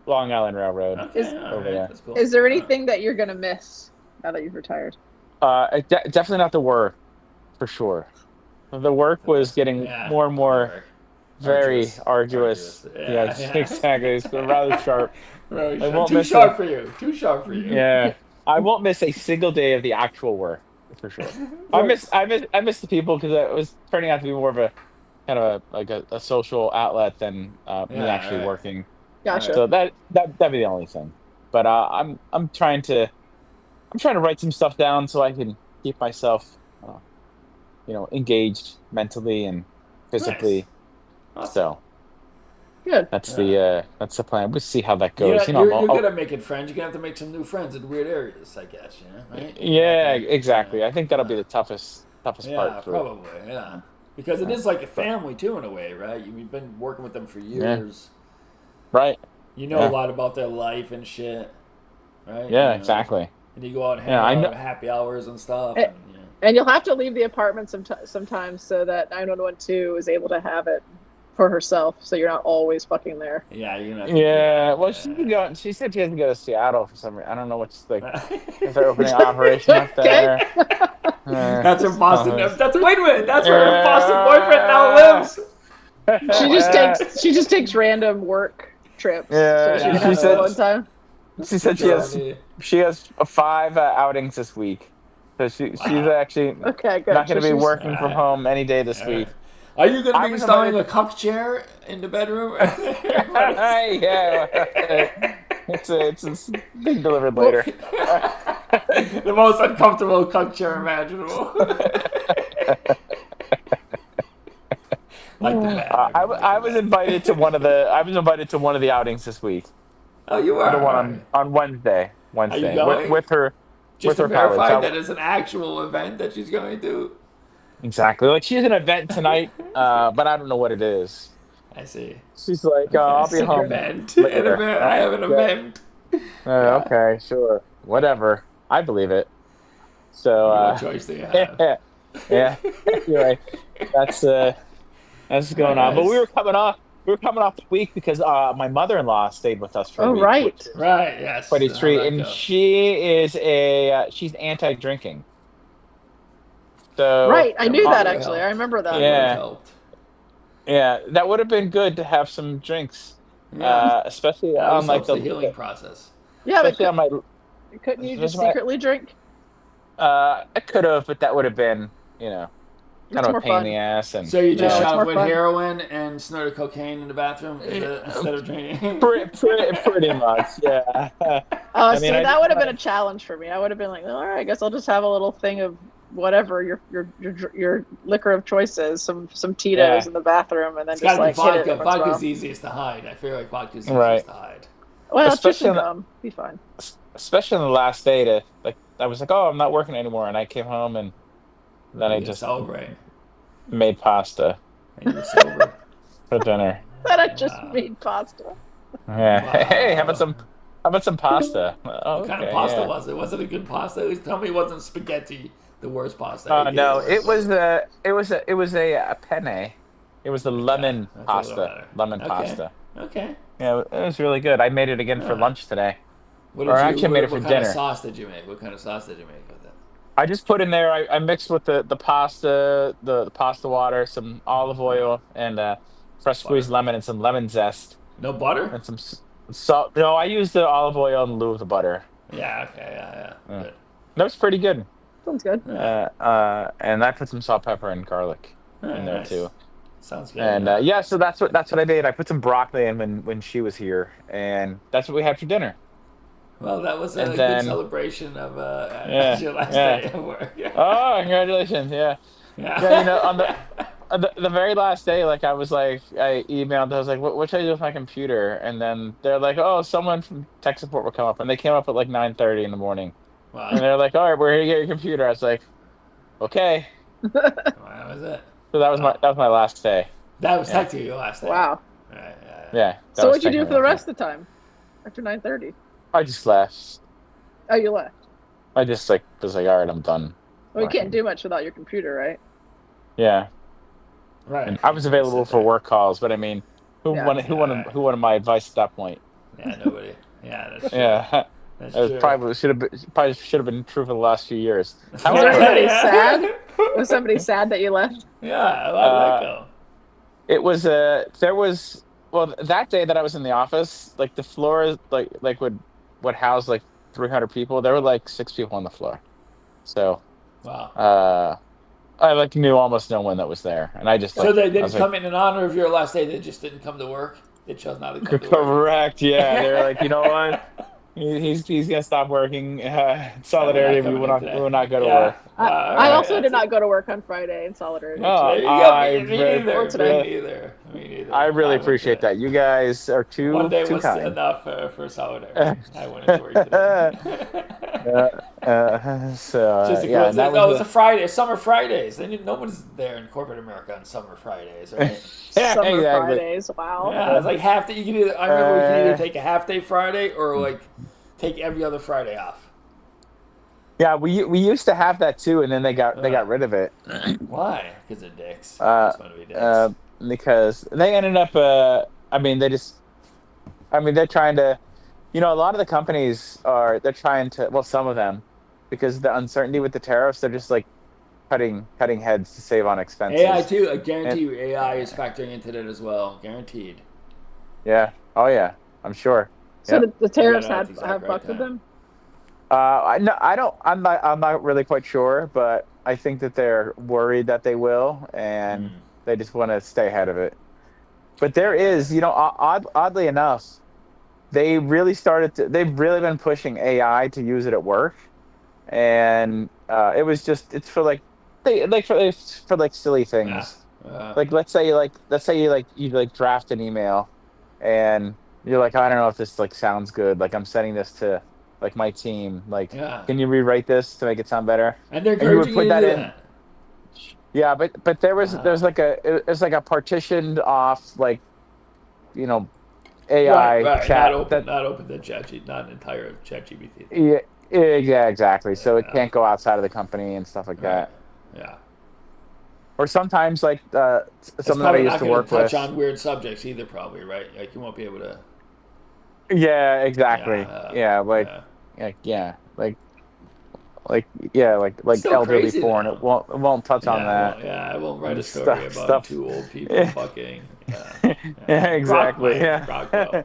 Long Island Railroad. Okay, over there. That's cool. Is there anything that you're gonna miss now that you've retired? Definitely not the work, for sure. The work was getting more and more very arduous. Yeah, exactly. It's been rather sharp. Too sharp for you. Yeah, I won't miss a single day of the actual work, for sure. I miss the people, because it was turning out to be more of a kind of a social outlet than me actually working. Gotcha. So that'd be the only thing. But I'm trying to write some stuff down so I can keep myself, engaged mentally and physically. Nice. Awesome. So good. that's the plan. We'll see how that goes. You're good at making friends. You're gonna have to make some new friends in weird areas, I guess. Right? Yeah, exactly. I think that'll be the toughest part. Probably. Yeah. Because it is like a family too, in a way, right? You've been working with them for years. Yeah. Right. You know a lot about their life and shit, right? Yeah, exactly. And you go out and hang out at happy hours and stuff. And you'll have to leave the apartment sometimes so that 9112 is able to have it for herself, so you're not always fucking there. Yeah, you're not. Yeah, well, she said she has to go to Seattle for some reason. I don't know what's if they're opening an operation up there. That's her Boston. Wait a minute. That's where her Boston boyfriend now lives. She just takes random work trips. Yeah, so she said one time. She said she has 5 outings this week, so she's actually not going to be working from home any day this week. Are you going to be installing a cup chair in the bedroom? Yeah, it's being delivered later. The most uncomfortable cup chair imaginable. Like the I was invited to one of the outings this week. Oh, you are. The one on Wednesday. Are you going? with her. Just with to her verify college. that it's an actual event that she's going to. Exactly. Like, she has an event tonight, but I don't know what it is. I see. She's like, I'll be home. Later. I have an event. Okay, sure. Whatever. I believe it. So, what choice do you have? Yeah. You're right. That's going on. But we were coming off the week because my mother-in-law stayed with us for a week. Right. Right, yes. Quite a treat. And she's anti-drinking. So, right, I knew that actually. I remember that. Yeah, that would have been good to have some drinks, especially on like the healing process. Yeah, but couldn't you just secretly drink? I could have, but that would have been, kind of a pain in the ass. And so you just shot with heroin and snorted cocaine in the bathroom instead of drinking? Pretty much, yeah. That would have been a challenge for me. I would have been like, all right, I guess I'll just have a little thing of whatever your liquor of choice is, some Tito's in the bathroom, and then just like vodka. hit it. Vodka's easiest to hide. I feel like vodka's easiest to hide. Well, especially be fine. Especially on the last day, I was like, oh, I'm not working anymore, and I came home and then I just celebrate. Made pasta. And you were sober for dinner. Then I just made pasta. Yeah. Wow. Hey, how about some pasta? What kind of pasta was it? Was it a good pasta? Tell me it wasn't spaghetti. The worst pasta. No, it was a penne. It was the Okay, lemon that's a little pasta. better. Lemon Okay. pasta. Okay. Yeah, it was really good. I made it again for Alright. lunch today. What Or did you? actually, I made it for What kind of dinner. sauce did you make? What kind of sauce did you make with it? I just put in there. I mixed with the pasta, the pasta water, some olive oil, and fresh Butter. squeezed lemon and some lemon zest No butter? and some salt. No, I used the olive oil in lieu of the butter. Yeah. Okay. Yeah. Mm. Good. That was pretty good. Sounds good. Yeah. And I put some salt, pepper, and garlic in there Nice. too. Sounds good. And yeah, so that's what I made. I put some broccoli in when she was here, and that's what we had for dinner. Well, that was And a good then celebration of yeah, your last yeah. day at work. Yeah. Oh, congratulations! Yeah, yeah. You know, on the very last day, like I emailed. I was like, what should I do with my computer? And then they're like, oh, someone from tech support will come up, and they came up at like 9:30 in the morning, and Wow. they're like, all right, we're here to get your computer. I was like, okay. That was it. So Wow. that was my last day. That was Yeah, technically your last day. Wow. Right. Yeah. yeah. That So was what'd you do technically for the my last rest of the time after 9:30? day. I just left. Oh, you left. I just like was like, all right, I'm done Well, you can't working. do much without your computer, right? Yeah, Right. and I was You just available sit for there. work calls, but I mean, Yeah. Yeah. who wanted my advice at that point? Yeah. Nobody. Yeah. That's true. Yeah, That's it was true. probably should have been true for the last few years. Was However, anybody sad? Was somebody sad that you left? Yeah. Why did that uh, go? it was there was well that day that I was in the office, like the floor like would house like 300 people. There were like 6 people on the floor, so Wow. uh, I like knew almost no one that was there, and I just So like they I didn't was like. come in honor of your last day. They just didn't come to work. They chose not to come to work. Correct. Yeah, they're like, you know what? He's gonna stop working. Yeah, we're not Solidarity. coming in We today. will not go to Yeah. work. I, All I right. also did That's it. not go to work on Friday in solidarity Oh, too. There you go. I Me re- Or neither. Me today. neither. Me neither. I really I went appreciate today. that. You guys are One day too was kind. enough for solidarity. I went into work today. So Just a yeah, and that coincidence. was Oh, it's a Friday. Summer Fridays. No one's there in corporate America on summer Fridays, right? yeah, Summer exactly. Fridays. Wow. Yeah, it's like half day. You can either. I remember we could either Uh, take a half day Friday or like take every other Friday off. yeah, we used to have that too, and then they Uh, got rid of it. why? Because they're dicks. Uh, Just want to be uh, dicks. because they ended up. I mean, they just. I mean, they're trying to. You know, a lot of the companies are. They're trying to. Well, some of them, because of the uncertainty with the tariffs, they're just like cutting heads to save on AI expenses. too. I And guarantee you, AI is factoring into that as well. Guaranteed. yeah, oh yeah, I'm sure. So Yep. the You got tariffs it at the exact have right fucked with time. them. I no, I don't. I'm not really quite sure, but I think that they're worried that they will, and Mm. they just want to stay ahead of it. But there is, you know, oddly enough, they've really been pushing AI to use it at work, and it's for like they like for like silly Yeah. things. Like let's say you like draft an email, and you're like, I don't know if this like sounds good. Like I'm sending this to like my team. Like, Yeah. can you rewrite this to make it sound better? And they're And you would encouraging put you to that do in. that. Yeah, but there's Wow. like it's like a partitioned off like you know Right, AI right. chat that Not open to ChatGPT, not entire ChatGPT thing. yeah, yeah, exactly. So it Yeah. can't go outside of the company and stuff like Right. that. Yeah. Or sometimes like It's someone that I probably used not to going to work touch with. on weird subjects either, probably, right? Like you won't be able to. Yeah, exactly. Yeah. Yeah, Yeah. yeah, like yeah, like Still elderly crazy porn. though. It won't touch on Yeah. that. I won't write a And story about stuff. two old people Yeah, fucking. Yeah. yeah, Yeah. Brock exactly. might. Yeah. Brock will.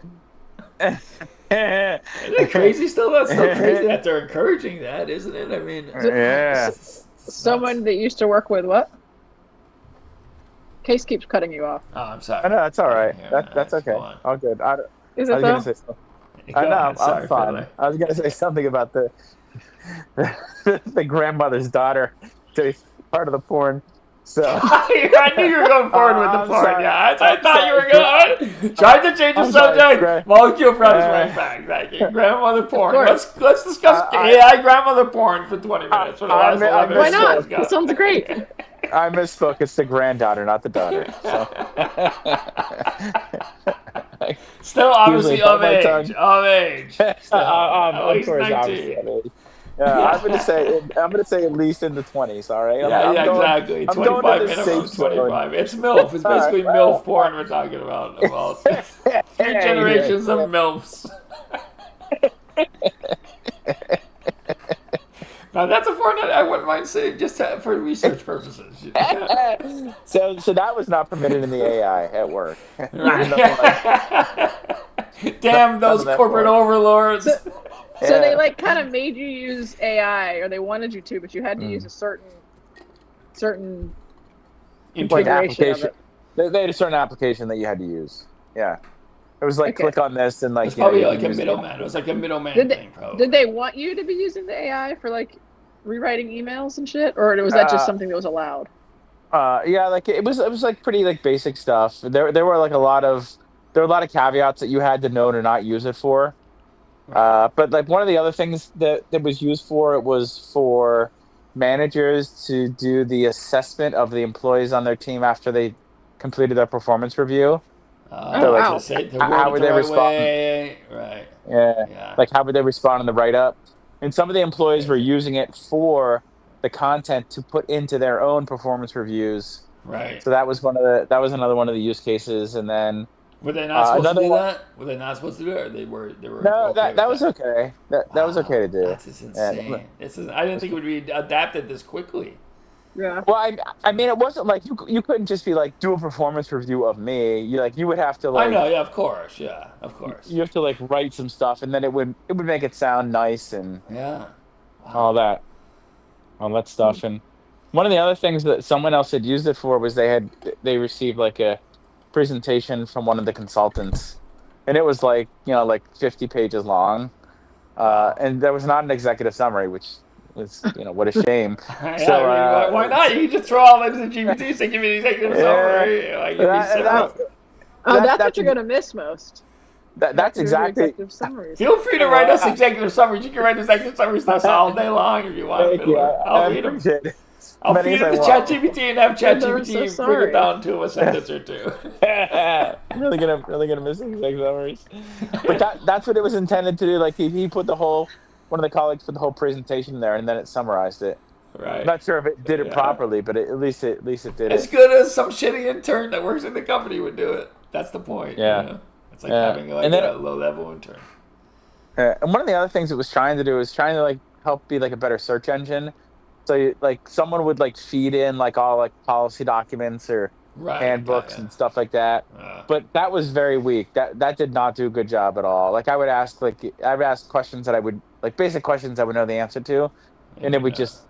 Isn't it crazy still? That's still crazy that they're encouraging that, isn't it? I mean, So, Yeah. it's nuts. someone that used to work with what? Case keeps cutting you off. Oh, I'm I sorry. know that's all right. Yeah, That's go okay. on. All good. Is I it was gonna though? say. Go I know ahead. I'm Sorry, fine. Fiddler. I was gonna say something about the grandmother's daughter to be part of the porn. So I knew you were going forward with the I'm porn. sorry. Yeah, I I'm thought you were sorry. going. Tried to change the I'm sorry. subject. Molecule Brothers right Uh, back. Thank you. Grandmother porn. course. Let's discuss I AI grandmother porn for 20 minutes for the I last mi- I 11 Why misspoke. minutes. not? That sounds great. I misspoke. It's the granddaughter, not the daughter. So Still usually obviously bite of my age. tongue. Of age. Still. At Of least course, 19. obviously. I'm gonna say at least in the 20s. All right. Exactly. I'm going 25 to the minimum, safe zone. 25. It's MILF. It's basically MILF porn we're talking about. Three generations of MILFs. Now that's a porn that I wouldn't mind seeing just for research purposes. So that was not permitted in the AI at work. Damn those corporate overlords. So they like kind of made you use AI, or they wanted you to, but you had to use a certain like application. They had a certain application that you had to use. Yeah. It was like click on this and like it's probably like a middleman. It was like a middleman thing. Probably. Did they want you to be using the AI for like rewriting emails and shit, or was that just something that was allowed? Yeah, like it was like pretty like basic stuff. There were like a lot of caveats that you had to know to not use it for. But like one of the other things that was used for it was for managers to do the assessment of the employees on their team after they completed their performance review. So like, how would they respond? Right. Yeah. Like how would they respond in the write-up? And some of the employees were using it for the content to put into their own performance reviews. Right. So that was another one of the use cases. And then were they not supposed to do that? Were they not supposed to do it? Or they were. No, that was okay. That was okay to do. That's just insane. I didn't think it would be adapted this quickly. Yeah. Well, I mean, it wasn't like you couldn't just be like do a performance review of me. You would have to like. I know, yeah, of course, yeah, of course. You have to like write some stuff, and then it would make it sound nice and all that stuff. And one of the other things that someone else had used it for was they received like a presentation from one of the consultants, and it was like 50 pages long, and there was not an executive summary, which. Was what a shame. So why not? You can just throw all that into GPT, say give me an executive summary. That's what you're gonna miss most. That's exactly. Feel free to write us executive summaries. You can write executive summaries to us all day long if you want. I'll read them. I'll feed it to ChatGPT and have ChatGPT bring it down to a sentence or two. really gonna miss executive summaries. But that's what it was intended to do. Like he put one of the colleagues put the whole presentation there, and then it summarized it. Right. I'm not sure if it did it properly, but at least it did as good as some shitty intern that works in the company would do it. That's the point. Yeah. It's like having a low-level intern. And one of the other things it was trying to do is like help be like a better search engine. So like someone would like feed in like all like policy documents or handbooks and stuff like that. But that was very weak. That did not do a good job at all. Like I would ask questions that I would like basic questions I would know the answer to, and it would just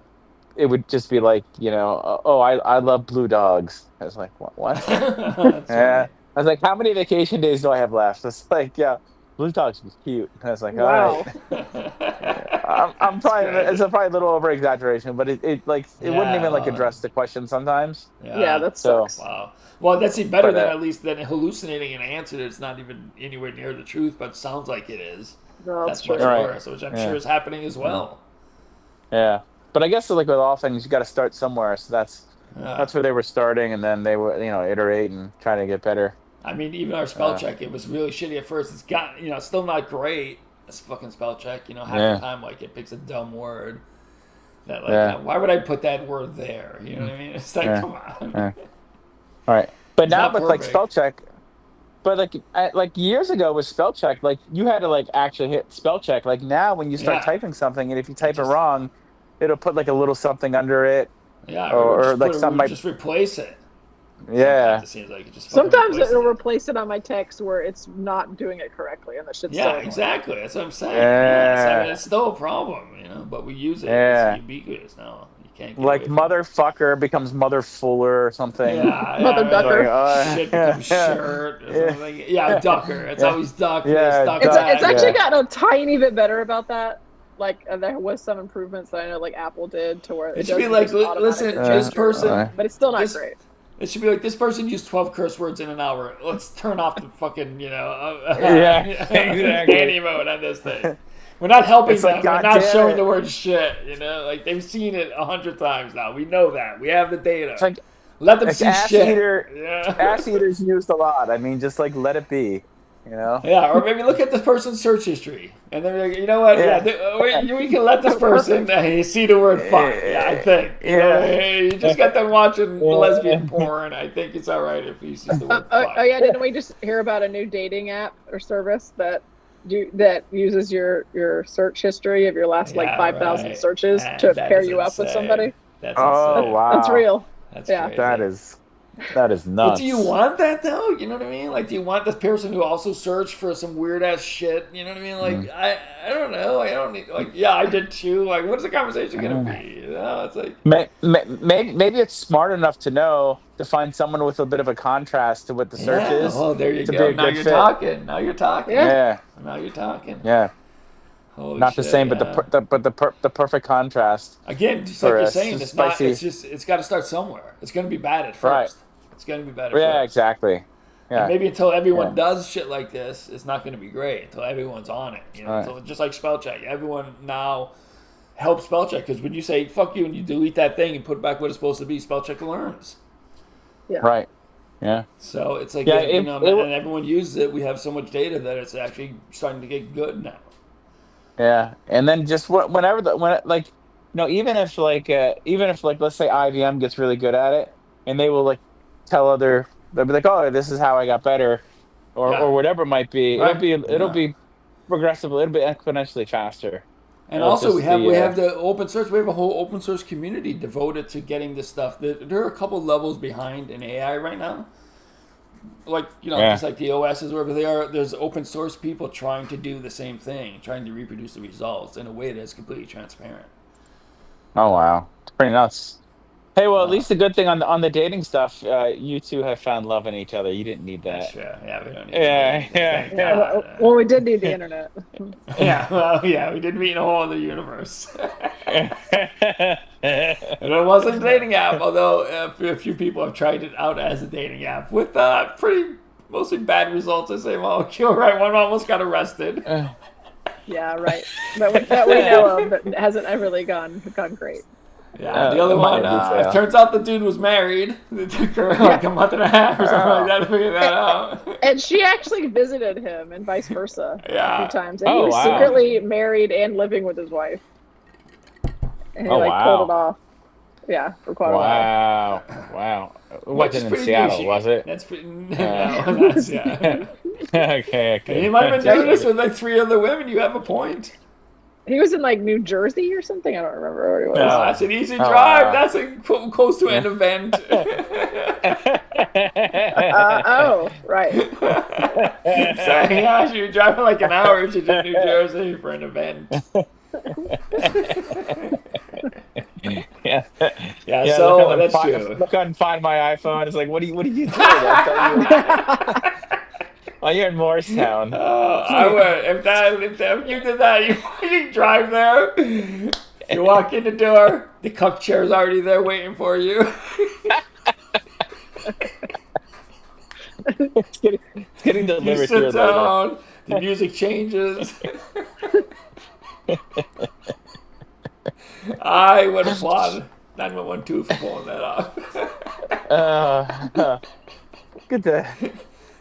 be like I love blue dogs. I was like what? Yeah. I was like, how many vacation days do I have left? It's like blue dogs was cute. And I was like, wow. All right. I'm probably it's probably a little over exaggeration, but it wouldn't even like address the question sometimes. Yeah, that sucks. Wow. Well, that's even better than hallucinating an answer that's not even anywhere near the truth, but sounds like it is. No, that's much worse, which I'm sure is happening as well. Yeah, but I guess like with all things, you got to start somewhere. So that's where they were starting, and then they would iterate and try to get better. I mean, even our spell check, it was really shitty at first. It's got still not great. It's fucking spell check. Half the time like it picks a dumb word. That like why would I put that word there? You know what I mean? It's like come on. All right, but it's now with like spell check. But like years ago with spell check, like you had to like actually hit spell check. Like now when you start typing something, and if you type it wrong, it'll put like a little something under it. Yeah, or like something might just replace it. Yeah. Sometimes it seems like it just sometimes it'll replace it on my text where it's not doing it correctly, and that shit's exactly. That's what I'm saying. Yeah. It's still a problem, but we use it. Yeah. It's ubiquitous now. You can't get like motherfucker becomes mother fuller or something. Mother ducker. Shit becomes shirt or something. Yeah, ducker. It's always duck. It's actually gotten a tiny bit better about that. Like there was some improvements that I know like Apple did to where it should be like listen, this person, but it's still not great. It should be like this person used 12 curse words in an hour. Let's turn off the fucking nanny mode on this thing. We're not helping them. We're not showing the word shit. Like they've seen it 100 times now. We know that. We have the data. It's like, let them see shit. Ass eaters used a lot. I mean, just like let it be. You know? Yeah, or maybe look at this person's search history, and then like, you know what? Yeah. We can let this person see the word fuck. Yeah, I think. You know, you just got them watching lesbian porn. I think it's all right if he sees the word fuck. Oh yeah, didn't we just hear about a new dating app or service that uses your search history of your last 5,000 searches to pair you up with somebody? That's insane. Wow. That's real. That's yeah. crazy. That is nuts. But do you want that though? You know what I mean? Like, do you want this person who also searched for some weird ass shit? You know what I mean? Like, I don't know. I don't need I did too. Like, what's the conversation gonna be? You know, it's like maybe it's smart enough to know to find someone with a bit of a contrast to what the search is. Oh, there you to go. Be a now good you're fit. talking. Now you're talking. Yeah. Now you're talking. Yeah. Holy not shit, the same, but the perfect contrast. Again, just like you're saying, it's not. It's just it's got to start somewhere. It's going to be bad at first. Right. It's going to be bad at first. Yeah, exactly. Yeah. And maybe until everyone does shit like this, it's not going to be great. Until everyone's on it, you know. Right. Until, just like spell check, everyone now helps spell check because when you say "fuck you" and you delete that thing and put it back what it's supposed to be, spell check learns. Yeah. Right. Yeah. So it's like and everyone uses it. We have so much data that it's actually starting to get good now. Yeah, and then just even if let's say IBM gets really good at it, and they will they'll be like, oh, this is how I got better, or whatever it might be. Right. It'll be progressively, it'll be exponentially faster. And also we have the open source. We have a whole open source community devoted to getting this stuff. There are a couple levels behind in AI right now. Just like the OSs, wherever they are, there's open source people trying to do the same thing, trying to reproduce the results in a way that's completely transparent. Oh wow, it's pretty nuts. Hey, well, at least the good thing on the dating stuff, you two have found love in each other. You didn't need that. Sure. Yeah, we don't need Yeah. Well, we did need the internet. We did meet in a whole other universe. And it wasn't a dating app, although a few people have tried it out as a dating app with pretty mostly bad results. I say, molecule, right? One almost got arrested. Yeah, right. That we know of, but it hasn't really gone great. Yeah, the other one, it turns out the dude was married. It took her a month and a half or something like that to figure that out. And she actually visited him and vice versa a few times. And he was wow. secretly married and living with his wife. And he pulled it off. Yeah, for quite a while. Wow. It wasn't in Seattle, was it? That's pretty... No, that's, Okay. He might have been doing this with 3 other women. You have a point. He was in New Jersey or something. I don't remember where he was. No, that's an easy drive. That's close to an event. Right. So you're driving an hour to New Jersey for an event. Yeah. So that's true. Look on Find My iPhone. It's like, what are you doing? I'll tell you. Oh, you're in Morristown. I would. If you did that, you drive there. You walk in the door. The cuck chair's already there waiting for you. It's getting delivered you to your sit down. The music changes. I would applaud 911 for pulling that off. Good to.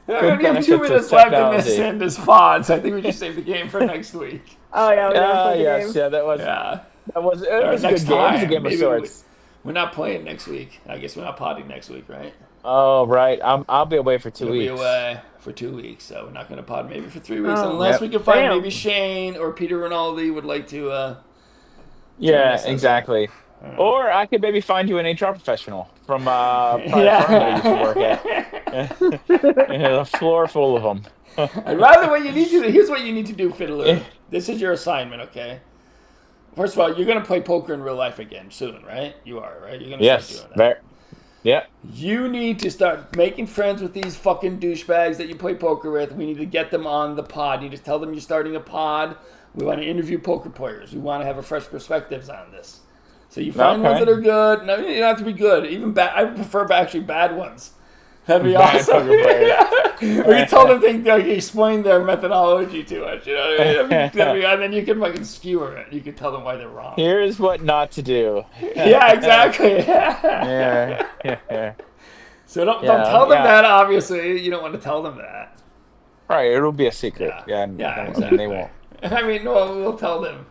We only have 2 minutes left in this pod, so I think we just save the game for next week. Oh yeah, that was it was a good game. It was a game of sorts. We're not playing next week. I guess we're not podding next week, right? Oh right, I'll be away for 2 weeks. We'll be away for 2 weeks, so we're not going to pod maybe for 3 weeks, unless we can find maybe Shane or Peter Rinaldi would like to. Yeah, exactly. Or I could maybe find you an HR professional from firm that I used to work at. A floor full of them. I'd rather what you need to do. Here's what you need to do, Fiddler. This is your assignment, okay? First of all, you're going to play poker in real life again soon, right? You are, right? You're going to start doing that. Yeah. You need to start making friends with these fucking douchebags that you play poker with. We need to get them on the pod. You just tell them you're starting a pod. We want to interview poker players. We want to have a fresh perspectives on this. So you find ones that are good. No, you don't have to be good. Even bad. I prefer actually bad ones. That'd be awesome. We can tell them explain their methodology to us. You know what I mean? And then you can fucking skewer it. You can tell them why they're wrong. Here's what not to do. Yeah, exactly. Yeah. So don't tell them that. Obviously, you don't want to tell them that. Right, it'll be a secret. Yeah, Yeah, and, yeah, and exactly. they won't. I mean, we'll tell them.